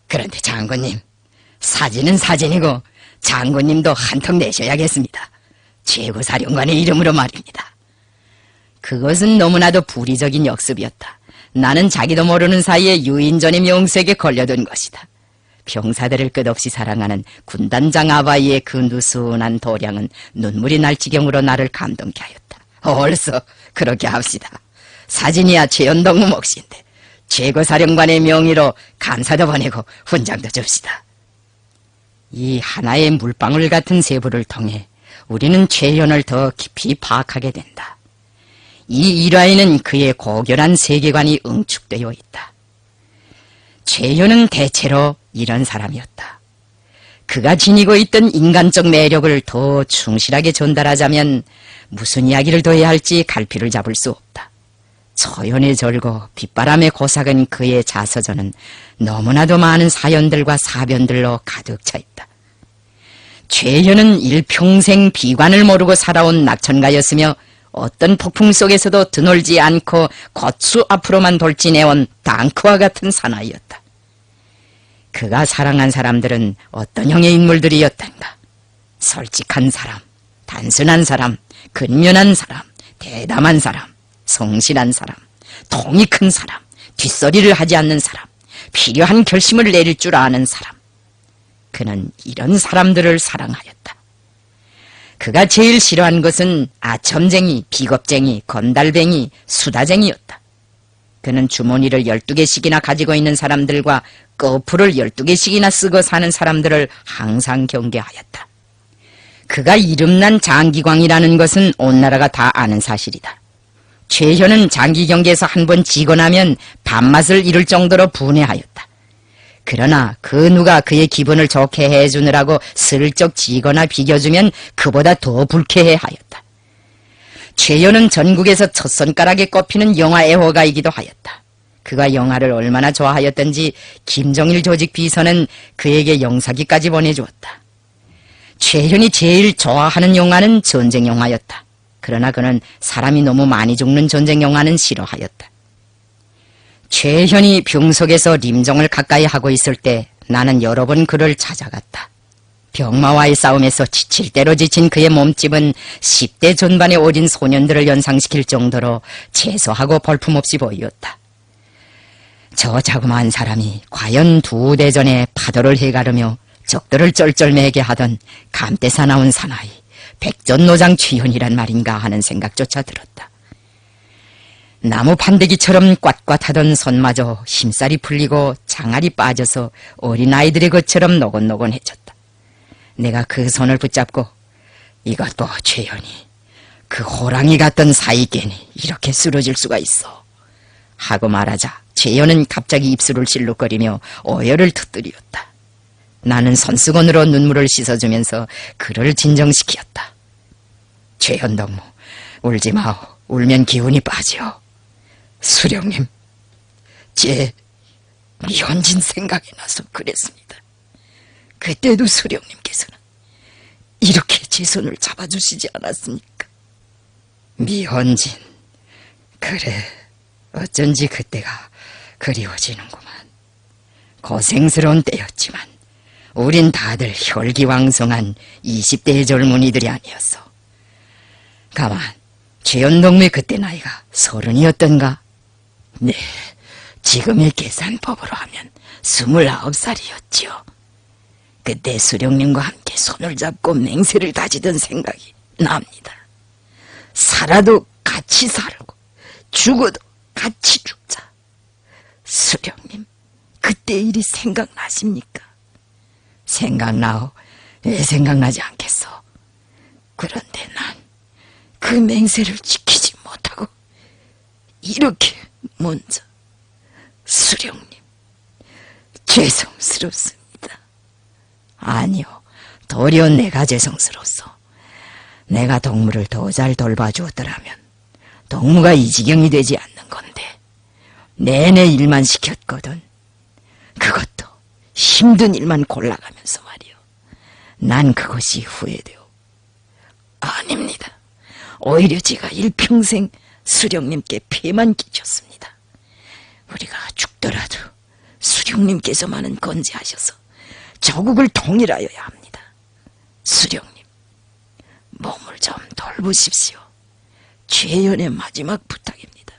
그런데 장군님, 사진은 사진이고 장군님도 한턱 내셔야겠습니다. 최고사령관의 이름으로 말입니다. 그것은 너무나도 불의적인 역습이었다. 나는 자기도 모르는 사이에 유인전의 명색에 걸려든 것이다. 병사들을 끝없이 사랑하는 군단장 아바이의 그 누순한 도량은 눈물이 날 지경으로 나를 감동케 하였다. 옳소, 그렇게 합시다. 사진이야 최연동무 몫인데 최고사령관의 명의로 감사도 보내고 훈장도 줍시다. 이 하나의 물방울 같은 세부를 통해 우리는 최현을 더 깊이 파악하게 된다. 이 일화에는 그의 고결한 세계관이 응축되어 있다. 최현은 대체로 이런 사람이었다. 그가 지니고 있던 인간적 매력을 더 충실하게 전달하자면 무슨 이야기를 더 해야 할지 갈피를 잡을 수 없다. 초연에 절고 빗바람에 고삭은 그의 자서전은 너무나도 많은 사연들과 사변들로 가득 차 있다. 최현은 일평생 비관을 모르고 살아온 낙천가였으며 어떤 폭풍 속에서도 드놀지 않고 고추 앞으로만 돌진해온 탱크와 같은 사나이였다. 그가 사랑한 사람들은 어떤 형의 인물들이었던가? 솔직한 사람, 단순한 사람, 근면한 사람, 대담한 사람, 성실한 사람, 통이 큰 사람, 뒷소리를 하지 않는 사람, 필요한 결심을 내릴 줄 아는 사람. 그는 이런 사람들을 사랑하였다. 그가 제일 싫어한 것은 아첨쟁이, 비겁쟁이, 건달뱅이, 수다쟁이였다. 그는 주머니를 12개씩이나 가지고 있는 사람들과 거풀을 12개씩이나 쓰고 사는 사람들을 항상 경계하였다. 그가 이름난 장기광이라는 것은 온 나라가 다 아는 사실이다. 최현은 장기 경기에서 한 번 지고 나면 밥맛을 잃을 정도로 분해하였다. 그러나 그 누가 그의 기분을 좋게 해주느라고 슬쩍 지거나 비겨주면 그보다 더 불쾌해하였다. 최현은 전국에서 첫 손가락에 꼽히는 영화 애호가이기도 하였다. 그가 영화를 얼마나 좋아하였던지 김정일 조직 비서는 그에게 영사기까지 보내주었다. 최현이 제일 좋아하는 영화는 전쟁 영화였다. 그러나 그는 사람이 너무 많이 죽는 전쟁 영화는 싫어하였다. 최현이 병석에서 림종을 가까이 하고 있을 때 나는 여러 번 그를 찾아갔다. 병마와의 싸움에서 지칠 대로 지친 그의 몸집은 10대 전반의 어린 소년들을 연상시킬 정도로 채소하고 볼품없이 보였다. 저 자그마한 사람이 과연 두 대전에 파도를 해가르며 적들을 쩔쩔매게 하던 감대사 나온 사나이 백전노장 최현이란 말인가 하는 생각조차 들었다. 나무 판대기처럼 빳빳하던 손마저 힘살이 풀리고 장알이 빠져서 어린아이들의 것처럼 노곤노곤해졌다. 내가 그 손을 붙잡고 이것 보 최현이, 그 호랑이 같던 사이깨니 이렇게 쓰러질 수가 있어 하고 말하자 최현은 갑자기 입술을 실룩거리며 오열을 터뜨렸다. 나는 손수건으로 눈물을 씻어주면서 그를 진정시켰다. 최현 동무, 울지 마오. 울면 기운이 빠져. 수령님, 제 미혼진 생각이 나서 그랬습니다. 그때도 수령님께서는 이렇게 제 손을 잡아주시지 않았습니까? 미혼진, 그래, 어쩐지 그때가 그리워지는구만. 고생스러운 때였지만 우린 다들 혈기왕성한 20대의 젊은이들이 아니었어. 가만, 최현동무의 그때 나이가 30이었던가? 네, 지금의 계산법으로 하면 29살이었지요. 그때 수령님과 함께 손을 잡고 맹세를 다지던 생각이 납니다. 살아도 같이 살고 죽어도 같이 죽자. 수령님, 그때 일이 생각나십니까? 생각나오. 왜 생각나지 않겠어? 그런데 난 그 맹세를 지키지 못하고 이렇게 먼저 수령님, 죄송스럽습니다. 아니요, 도리어 내가 죄송스러웠어. 내가 동무를 더 잘 돌봐주었더라면 동무가 이 지경이 되지 않는 건데 내내 일만 시켰거든. 그것도 힘든 일만 골라가면서 말이요. 난 그것이 후회돼요. 아닙니다. 오히려 제가 일평생 수령님께 피해만 끼쳤습니다. 우리가 죽더라도 수령님께서만은 건재하셔서 조국을 통일하여야 합니다. 수령님, 몸을 좀 돌보십시오. 최연의 마지막 부탁입니다.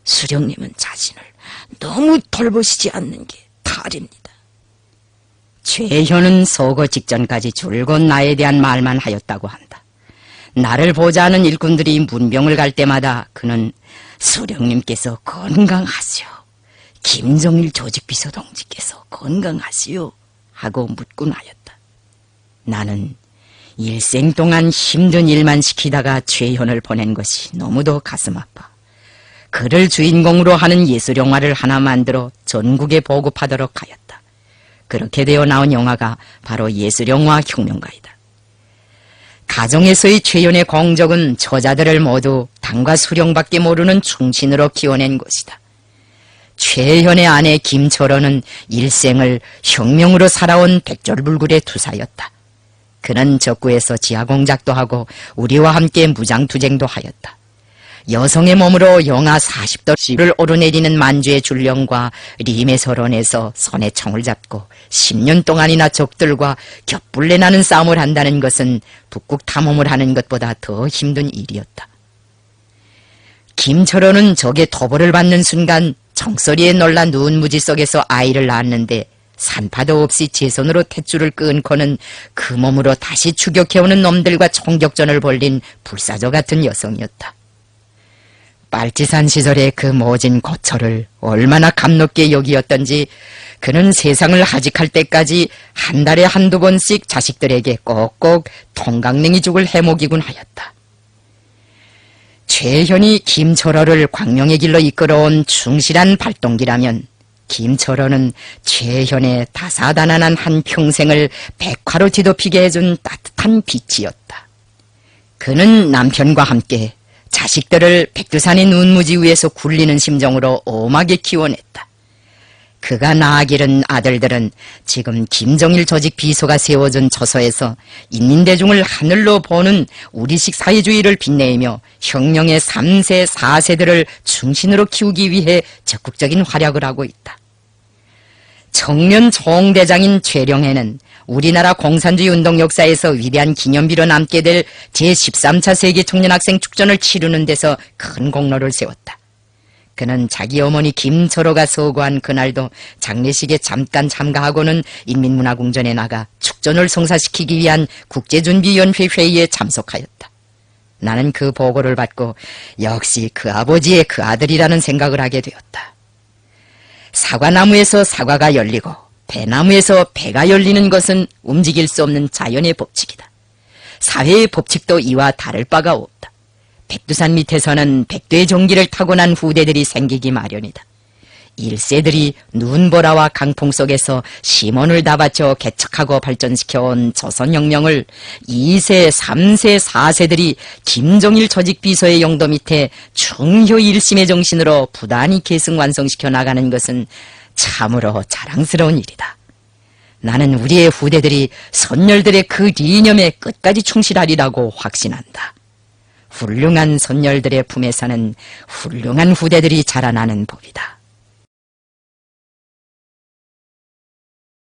수령님은 자신을 너무 돌보시지 않는 게 탈입니다. 최현은 서거 직전까지 줄곧 나에 대한 말만 하였다고 한다. 나를 보자 하는 일꾼들이 문병을 갈 때마다 그는 수령님께서 건강하시오, 김정일 조직비서 동지께서 건강하시오 하고 묻곤 하였다. 나는 일생 동안 힘든 일만 시키다가 최현을 보낸 것이 너무도 가슴 아파 그를 주인공으로 하는 예술영화를 하나 만들어 전국에 보급하도록 하였다. 그렇게 되어 나온 영화가 바로 예술영화 혁명가이다. 가정에서의 최현의 공적은 처자들을 모두 당과 수령밖에 모르는 충신으로 키워낸 것이다. 최현의 아내 김철원은 일생을 혁명으로 살아온 백졸불굴의 투사였다. 그는 적구에서 지하공작도 하고 우리와 함께 무장투쟁도 하였다. 여성의 몸으로 영하 40도를 오르내리는 만주의 줄령과 림의 설원에서 손에 총을 잡고 10년 동안이나 적들과 겹불레나는 싸움을 한다는 것은 북극 탐험을 하는 것보다 더 힘든 일이었다. 김철호는 적의 토벌을 받는 순간 정소리에 놀라 눈무지 속에서 아이를 낳았는데 산파도 없이 제 손으로 탯줄을 끊고는 그 몸으로 다시 추격해오는 놈들과 총격전을 벌린 불사조 같은 여성이었다. 빨치산 시절의 그 모진 고초를 얼마나 감롭게 여기었던지 그는 세상을 하직할 때까지 한 달에 한두 번씩 자식들에게 꼭꼭 통강냉이 죽을 해먹이곤 하였다. 최현이 김철호를 광명의 길로 이끌어온 충실한 발동기라면 김철호는 최현의 다사다난한 한 평생을 백화로 뒤덮이게 해준 따뜻한 빛이었다. 그는 남편과 함께 자식들을 백두산의 눈무지 위에서 굴리는 심정으로 엄하게 키워냈다. 그가 낳아 기른 아들들은 지금 김정일 조직 비서가 세워준 처소에서 인민대중을 하늘로 보는 우리식 사회주의를 빛내며 혁명의 3세, 4세들을 중심으로 키우기 위해 적극적인 활약을 하고 있다. 청년 총대장인 최령해는 우리나라 공산주의 운동 역사에서 위대한 기념비로 남게 될 제13차 세계 청년학생 축전을 치르는 데서 큰 공로를 세웠다. 그는 자기 어머니 김철호가 서거한 그날도 장례식에 잠깐 참가하고는 인민문화궁전에 나가 축전을 성사시키기 위한 국제준비위원회 회의에 참석하였다. 나는 그 보고를 받고 역시 그 아버지의 그 아들이라는 생각을 하게 되었다. 사과나무에서 사과가 열리고 배나무에서 배가 열리는 것은 움직일 수 없는 자연의 법칙이다. 사회의 법칙도 이와 다를 바가 없다. 백두산 밑에서는 백두의 종기를 타고난 후대들이 생기기 마련이다. 1세들이 눈보라와 강풍 속에서 심원을 다 바쳐 개척하고 발전시켜온 조선혁명을 2세, 3세, 4세들이 김정일 조직 비서의 영도 밑에 충효 일심의 정신으로 부단히 계승 완성시켜 나가는 것은 참으로 자랑스러운 일이다. 나는 우리의 후대들이 선열들의 그 이념에 끝까지 충실하리라고 확신한다. 훌륭한 선열들의 품에 사는 훌륭한 후대들이 자라나는 법이다.